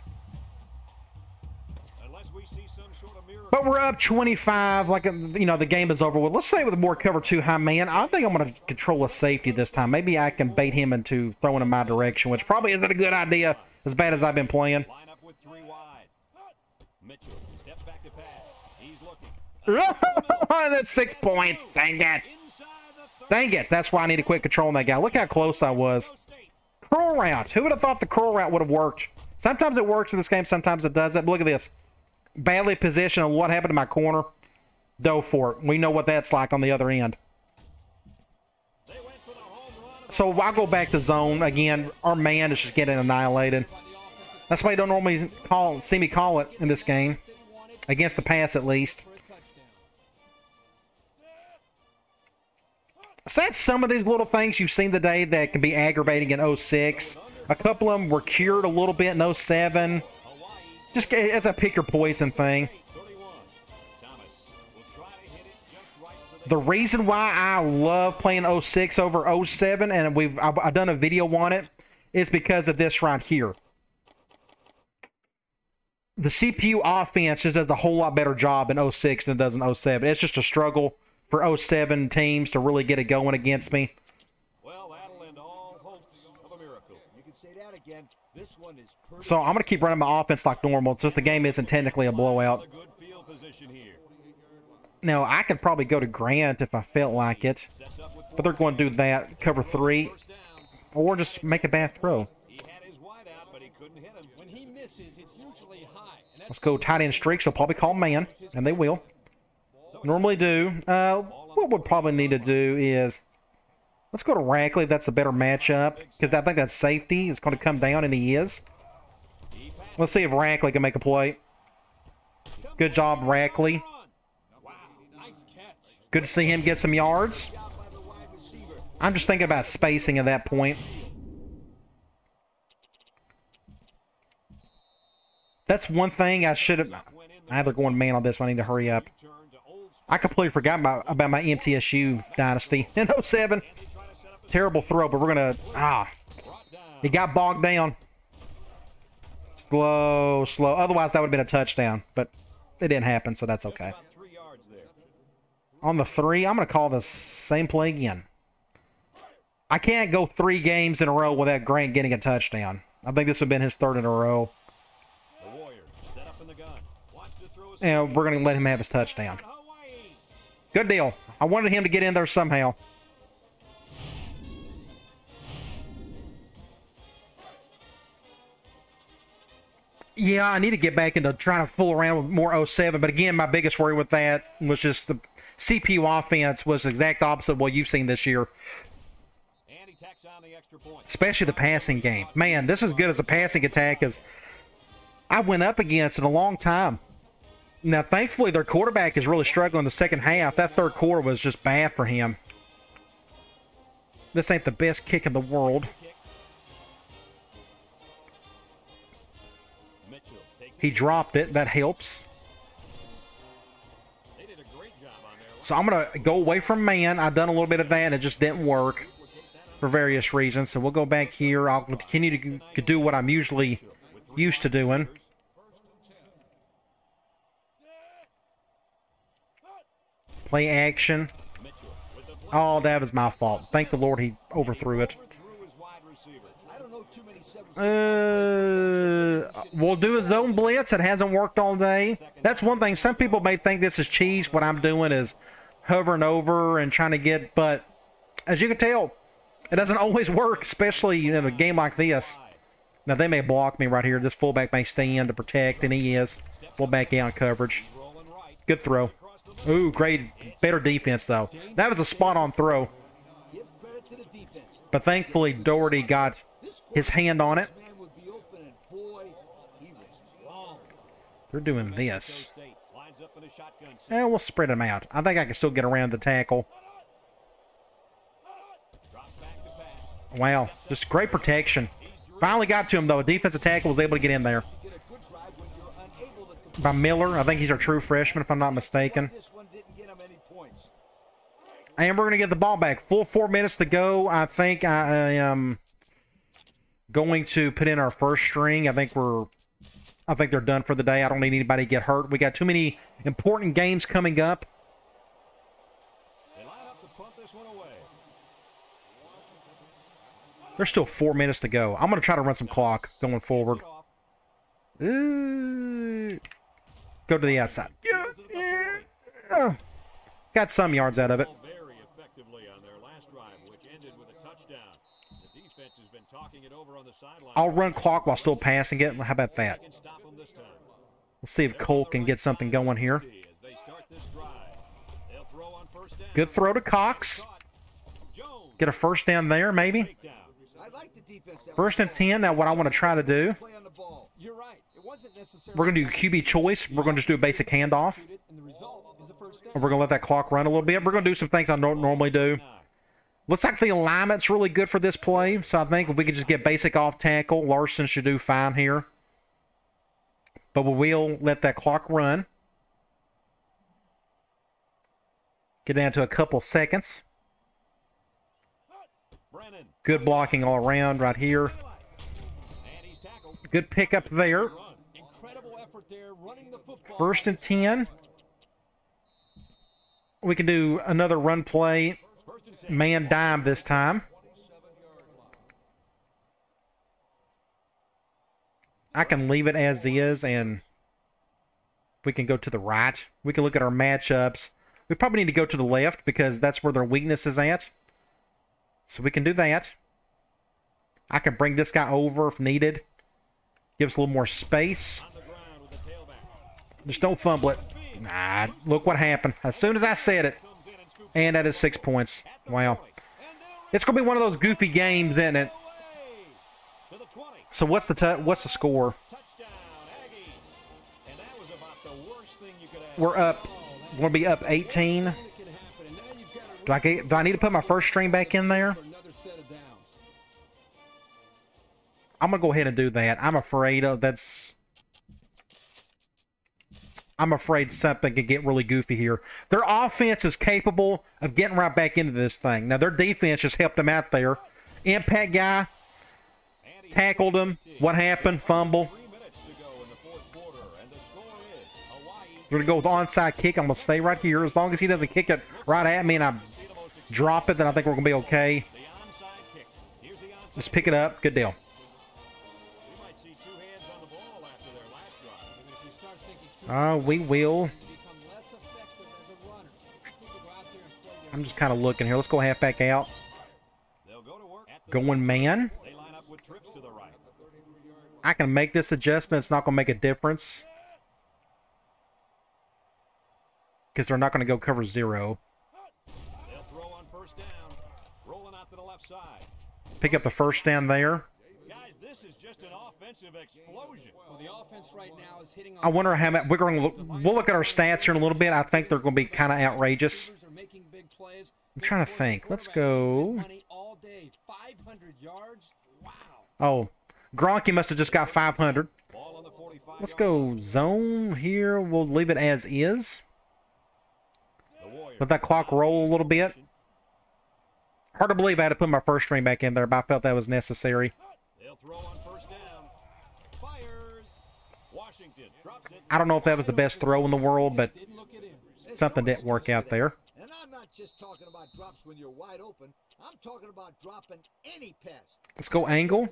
Speaker 1: But we're up 25. Like, you know, the game is over with. Let's say with more cover 2 high man. I think I'm going to control a safety this time. Maybe I can bait him into throwing in my direction, which probably isn't a good idea as bad as I've been playing. That's 6 points. Dang it. Dang it. That's why I need to quit controlling that guy. Look how close I was. Curl route. Who would have thought the curl route would have worked? Sometimes it works in this game. Sometimes it doesn't. But look at this. Badly positioned. And what happened to my corner? Dove for it. We know what that's like on the other end. So I'll go back to zone. Again, our man is just getting annihilated. That's why you don't normally see me call it in this game. Against the pass, at least. So that's some of these little things you've seen today that can be aggravating in 06. A couple of them were cured a little bit in 07. Just it's a pick your poison thing. The reason why I love playing 06 over 07, and I've done a video on it, is because of this right here. The CPU offense just does a whole lot better job in 06 than it does in 07. It's just a struggle for 07 teams to really get it going against me.
Speaker 3: Well, that'll end all hopes of a miracle. You can say that again. This one is perfect.
Speaker 1: So I'm going to keep running my offense like normal. It's just the game isn't technically a blowout. Now, I could probably go to Grant if I felt like it. But they're going to do that. Cover 3. Or just make a bad throw. Let's go tight end streaks. They'll probably call man. And they will. Normally do. What we'll probably need to do is... Let's go to Rackley. That's a better matchup. Because I think that safety is going to come down, and he is. Let's see if Rackley can make a play. Good job, Rackley. Good to see him get some yards. I'm just thinking about spacing at that point. That's one thing I should have... Either going man on this one. I need to hurry up. I completely forgot about my MTSU Dynasty in 07. Terrible throw, but we're going to... He got bogged down. Slow. Otherwise, that would have been a touchdown, but it didn't happen, so that's okay. On the 3, I'm going to call the same play again. I can't go 3 games in a row without Grant getting a touchdown. I think this would have been his 3rd in a row. And we're going to let him have his touchdown. Good deal. I wanted him to get in there somehow. Yeah, I need to get back into trying to fool around with more 07. But again, my biggest worry with that was just the CPU offense was the exact opposite of what you've seen this year. Especially the passing game. Man, this is as good as a passing attack as I went up against in a long time. Now, thankfully, their quarterback is really struggling in the second half. That 3rd quarter was just bad for him. This ain't the best kick in the world. He dropped it. That helps. So I'm going to go away from man. I've done a little bit of that, and it just didn't work for various reasons. So we'll go back here. I'll continue to do what I'm usually used to doing. Play action. Oh, that was my fault. Thank the Lord he overthrew it. We'll do a zone blitz. It hasn't worked all day. That's one thing. Some people may think this is cheese. What I'm doing is hovering over and trying to get, but as you can tell, It doesn't always work, especially in a game like this. Now, they may block me right here. This fullback may stand to protect, and he is. We'll back out in coverage. Good throw. Ooh, great. Better defense, though. That was a spot-on throw. But thankfully, Doherty got his hand on it. They're doing this. And we'll spread them out. I think I can still get around the tackle. Wow, just great protection. Finally got to him, though. A defensive tackle was able to get in there. By Miller. I think he's our true freshman, if I'm not mistaken. And we're going to get the ball back. Full 4 minutes to go. I think I am going to put in our first string. I think they're done for the day. I don't need anybody to get hurt. We got too many important games coming up. There's still 4 minutes to go. I'm going to try to run some clock going forward. Go to the outside. Got some yards out of it. I'll run clock while still passing it. How about that? Let's see if Cole can get something going here. Good throw to Cox. Get a first down there, maybe. First and 10. Now, what I want to try to do, we're going to do QB choice. We're going to just do a basic handoff. And we're going to let that clock run a little bit. We're going to do some things I don't normally do. Looks like the alignment's really good for this play. So I think if we could just get basic off tackle, Larson should do fine here. But we will let that clock run. Get down to a couple seconds. Good blocking all around right here. Good pickup there. First and 10. We can do another run play. Man dime this time. I can leave it as is, and we can go to the right. We can look at our matchups. We probably need to go to the left because that's where their weakness is at. So we can do that. I can bring this guy over if needed. Give us a little more space. Just don't fumble it. Nah, look what happened. As soon as I said it. And that is 6 points. Wow. It's going to be one of those goofy games, isn't it? So what's the score? We're up. We're going to be up 18. Do I need to put my first string back in there? I'm going to go ahead and do that. I'm afraid something could get really goofy here. Their offense is capable of getting right back into this thing. Now, their defense just helped them out there. Impact guy tackled him. What happened? Fumble. We're going to go with onside kick. I'm going to stay right here. As long as he doesn't kick it right at me and I drop it, then I think we're going to be okay. Just pick it up. Good deal. We will. I'm just kind of looking here. Let's go halfback out. Going man. I can make this adjustment. It's not going to make a difference. Because they're not going to go cover 0. Pick up the first down there. Well, the offense right now is hitting on I wonder how much we'll look at our stats here in a little bit. I think they're going to be kind of outrageous. I'm trying to think. Let's go. Oh, Gronky must have just got 500. Let's go zone here. We'll leave it as is. Let that clock roll a little bit. Hard to believe I had to put my first string back in there, but I felt that was necessary. I don't know if that was the best throw in the world, but something didn't work out there.
Speaker 3: And I'm not just talking about drops when you're wide open. I'm talking about dropping any pass.
Speaker 1: Let's go angle.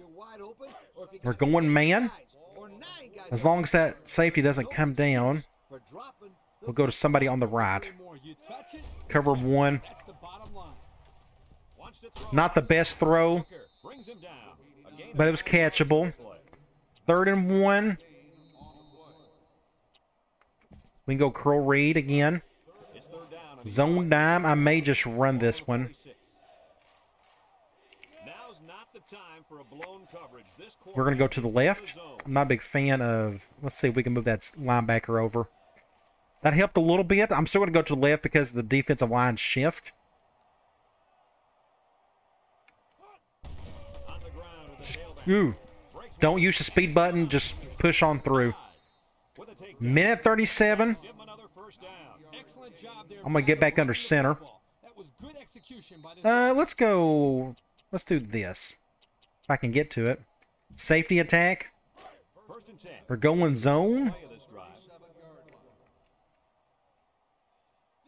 Speaker 1: We're going man. As long as that safety doesn't come down, we'll go to somebody on the right. Cover 1. Not the best throw,
Speaker 2: Brings him down. A gain
Speaker 1: but it
Speaker 2: of
Speaker 1: was
Speaker 2: 9 yards on
Speaker 1: catchable.
Speaker 2: the play.
Speaker 1: 3rd and 1. We can go curl read again.
Speaker 2: It's 3rd down and
Speaker 1: Zone dime. I may just run this one.
Speaker 2: 46. Now's not the time for a blown coverage. This
Speaker 1: We're going to go to the
Speaker 2: quarterback is
Speaker 1: left.
Speaker 2: in the zone.
Speaker 1: I'm not a big fan of... Let's see if we can move that linebacker over. That helped a little bit. I'm still going to go to the left because of the defensive line shift.
Speaker 2: On the ground with the tailback.
Speaker 1: Ooh.
Speaker 2: Breaks
Speaker 1: Don't use the speed button. Just push on through.
Speaker 2: with a takedown.
Speaker 1: Minute 37.
Speaker 2: Give him another 1st down.
Speaker 4: Excellent job there.
Speaker 1: I'm going to get back under center.
Speaker 4: That was good execution by this
Speaker 1: Let's go... Let's do this. If I can get to it. Safety attack.
Speaker 2: 1st and 10.
Speaker 1: We're going zone.
Speaker 2: Play of this drive.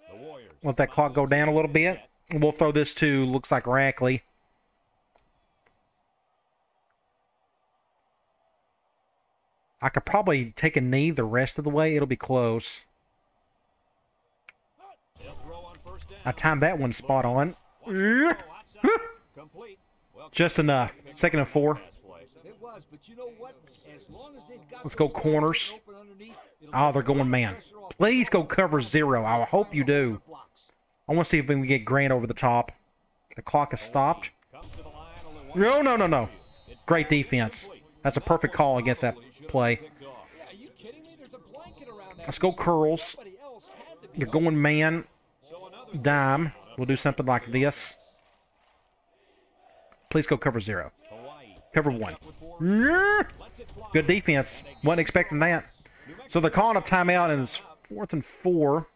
Speaker 2: The Warriors.
Speaker 1: Let that clock go down a little bit. And we'll throw this to, looks like Rackley. I could probably take a knee the rest of the way. It'll be close.
Speaker 2: They'll throw on 1st down.
Speaker 1: I timed that one spot on.
Speaker 2: Throw outside. Complete. Well,
Speaker 1: Just enough. 2nd and 4.
Speaker 2: pass play.
Speaker 3: It was, but you know what? As long as they've got
Speaker 1: Let's go
Speaker 3: those guys
Speaker 1: corners.
Speaker 3: open underneath, it'll
Speaker 1: Oh,
Speaker 3: take
Speaker 1: they're
Speaker 3: a
Speaker 1: going
Speaker 3: lot of
Speaker 1: man.
Speaker 3: pressure off.
Speaker 1: Please go cover 0. I hope you do.
Speaker 3: Blocks.
Speaker 1: I want to see if we can get Grant over the top. The clock is stopped.
Speaker 2: Comes to the line, only one
Speaker 1: No, no, no, no. Great defense. That's a perfect call against that play.
Speaker 2: picked off.
Speaker 4: Yeah, are you kidding me? There's a blanket around that.
Speaker 1: Let's go curls.
Speaker 4: Somebody else had to be
Speaker 1: You're going man.
Speaker 2: So another
Speaker 1: Dime. We'll do something like this. Please go cover 0.
Speaker 2: Hawaii.
Speaker 1: Cover
Speaker 2: Sets
Speaker 1: 1.
Speaker 2: up with 4.
Speaker 1: Yeah.
Speaker 2: Lets it fly.
Speaker 1: Good defense. Wasn't expecting that. So they're calling a timeout, and it's 4th and 4.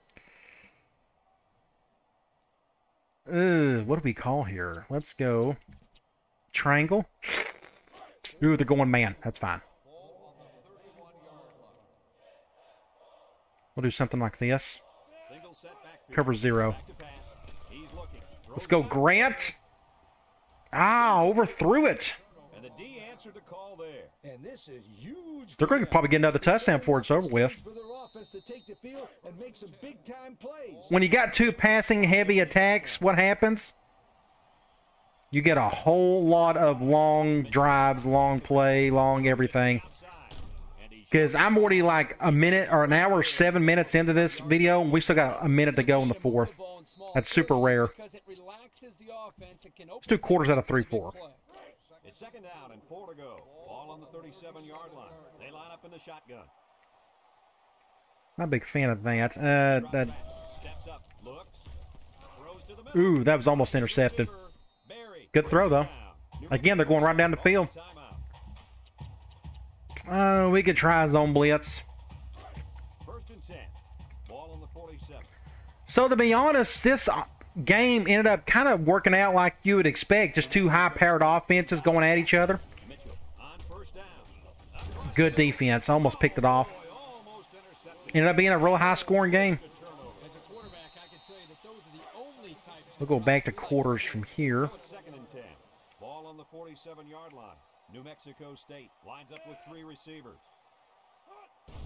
Speaker 1: What do we call here? Let's go triangle. Ooh, they're going man. That's fine. We'll do something like this.
Speaker 2: Single set backfield.
Speaker 1: Cover 0.
Speaker 2: Back to pass. He's looking.
Speaker 1: Let's go Grant. Ah, overthrew it.
Speaker 2: And the D answered the call there.
Speaker 3: And this is huge.
Speaker 1: They're
Speaker 3: for
Speaker 1: going to
Speaker 3: them.
Speaker 1: probably get another touchdown before it's over with.
Speaker 3: For their offense to take the field and make some big-time plays.
Speaker 1: When you got 2 passing heavy attacks, what happens? You get a whole lot of long drives, long play, long everything.
Speaker 2: Outside. And he's
Speaker 1: Because I'm already like a minute or an hour, 7 minutes into this video, and we still got a minute to go in the 4th. That's super rare.
Speaker 4: Because it relaxes the offense. It can
Speaker 1: Let's do quarters out of 3-4.
Speaker 2: It's 2nd down and 4 to go. Ball on the 37-yard line. They line up in the shotgun.
Speaker 1: Not a big fan of that.
Speaker 2: Steps up, looks, throws to the middle.
Speaker 1: Ooh, that was almost intercepted.
Speaker 2: Barry.
Speaker 1: Good throw, though. Again, they're going right down the field.
Speaker 2: Timeout.
Speaker 1: We could try zone blitz.
Speaker 2: 1st and 10. Ball on the 47.
Speaker 1: So to be honest, this game ended up kind of working out like you would expect. Just 2 high-powered offenses going at each other.
Speaker 2: Mitchell on 1st down.
Speaker 1: Good defense. Almost picked it off.
Speaker 2: Almost intercepted.
Speaker 1: Ended up being a real high-scoring game.
Speaker 4: As a quarterback, I can tell you that those are the only types
Speaker 1: We'll go back to quarters from here.
Speaker 2: So it's 2nd and 10. Ball on the 47-yard line. New Mexico State lines up with 3 receivers.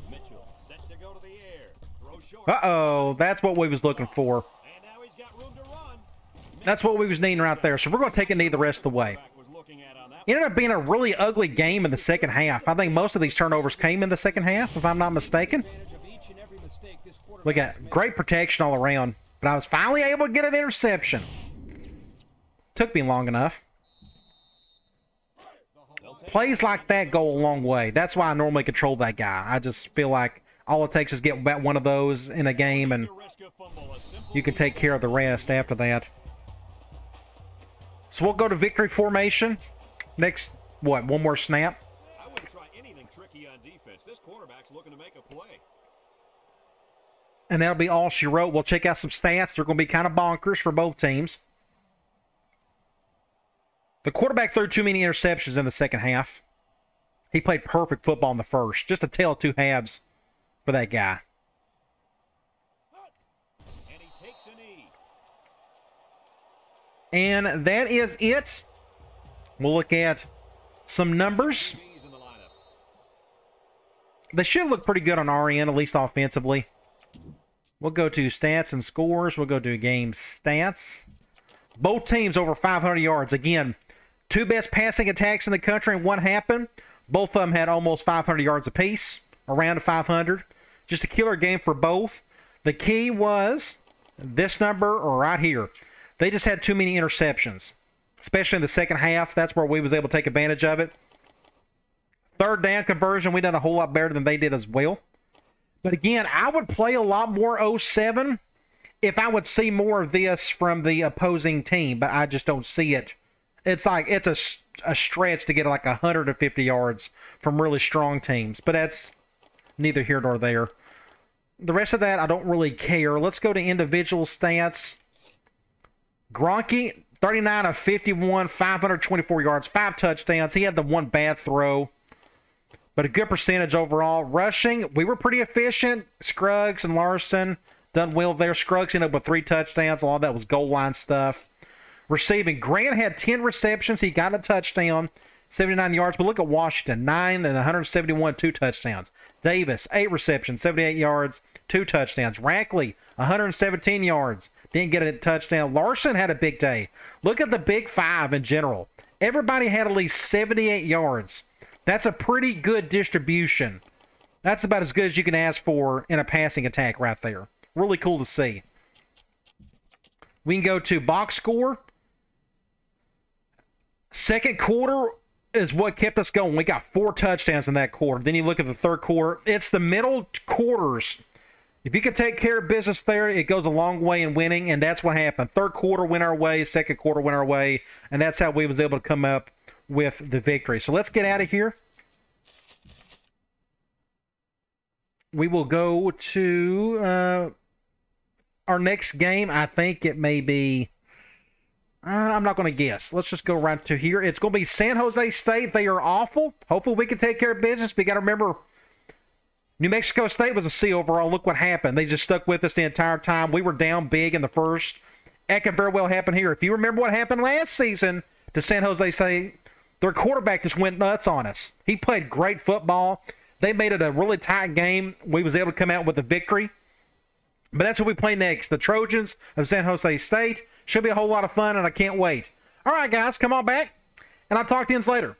Speaker 2: Mitchell set to go to the air. Throw short.
Speaker 1: Uh-oh, that's what we was looking for.
Speaker 2: And now he's got room to run.
Speaker 1: That's what we was needing right there. So we're going to take a knee the rest of the way.
Speaker 2: Was looking at on that.
Speaker 1: Ended up being a really ugly game in the second half. I think most of these turnovers came in the second half, if I'm not mistaken.
Speaker 4: advantage of each and every mistake this quarterback
Speaker 1: Look at great protection all around. But I was finally able to get an interception. Took me long enough. Plays like that go a long way. That's why I normally control that guy. I just feel like all it takes is get about one of those in a game, and
Speaker 2: Risk of fumble, a simple
Speaker 1: you can take care of the rest after that. So we'll go to victory formation. Next, what, one more snap?
Speaker 2: I wouldn't try anything tricky on defense. This quarterback's looking to make a play.
Speaker 1: And that'll be all she wrote. We'll check out some stats. They're going to be kind of bonkers for both teams. The quarterback threw too many interceptions in the second half. He played perfect football in the first. Just a tale of 2 halves for that guy.
Speaker 2: And he takes a knee.
Speaker 1: And that is it. We'll look at some numbers.
Speaker 2: He's in the lineup.
Speaker 1: They should look pretty good on our end, at least offensively. We'll go to stats and scores. We'll go to game stats. Both teams over 500 yards. Again, two best passing attacks in the country, and what happened? Both of them had almost 500 yards apiece, around 500. Just a killer game for both. The key was this number right here. They just had too many interceptions, especially in the second half. That's where we was able to take advantage of it. Third down conversion, we done a whole lot better than they did as well. But again, I would play a lot more 07 if I would see more of this from the opposing team, but I just don't see it. It's like it's a stretch to get like 150 yards from really strong teams, but that's neither here nor there. The rest of that, I don't really care. Let's go to individual stats. Gronky, 39 of 51, 524 yards, 5 touchdowns. He had the one bad throw, but a good percentage overall. Rushing, we were pretty efficient. Scruggs and Larson done well there. Scruggs ended up with 3 touchdowns. A lot of that was goal line stuff. Receiving, Grant had 10 receptions. He got a touchdown, 79 yards. But look at Washington, 9 and 171, 2 touchdowns. Davis, 8 receptions, 78 yards, 2 touchdowns. Rackley, 117 yards, didn't get a touchdown. Larson had a big day. Look at the big five in general. Everybody had at least 78 yards. That's a pretty good distribution. That's about as good as you can ask for in a passing attack right there. Really cool to see. We can go to box score. Second quarter is what kept us going. We got 4 touchdowns in that quarter. Then you look at the third quarter. It's the middle quarters. If you can take care of business there, it goes a long way in winning, and that's what happened. Third quarter went our way, second quarter went our way, and that's how we was able to come up with the victory. So let's get out of here. We will go to our next game. I think it may be... I'm not going to guess. Let's just go right to here. It's going to be San Jose State. They are awful. Hopefully we can take care of business. We got to remember, New Mexico State was a C overall. Look what happened. They just stuck with us the entire time. We were down big in the first. That could very well happen here. If you remember what happened last season to San Jose State, their quarterback just went nuts on us. He played great football. They made it a really tight game. We was able to come out with a victory. But that's what we play next. The Trojans of San Jose State. Should be a whole lot of fun, and I can't wait. All right, guys, come on back, and I'll talk to you later.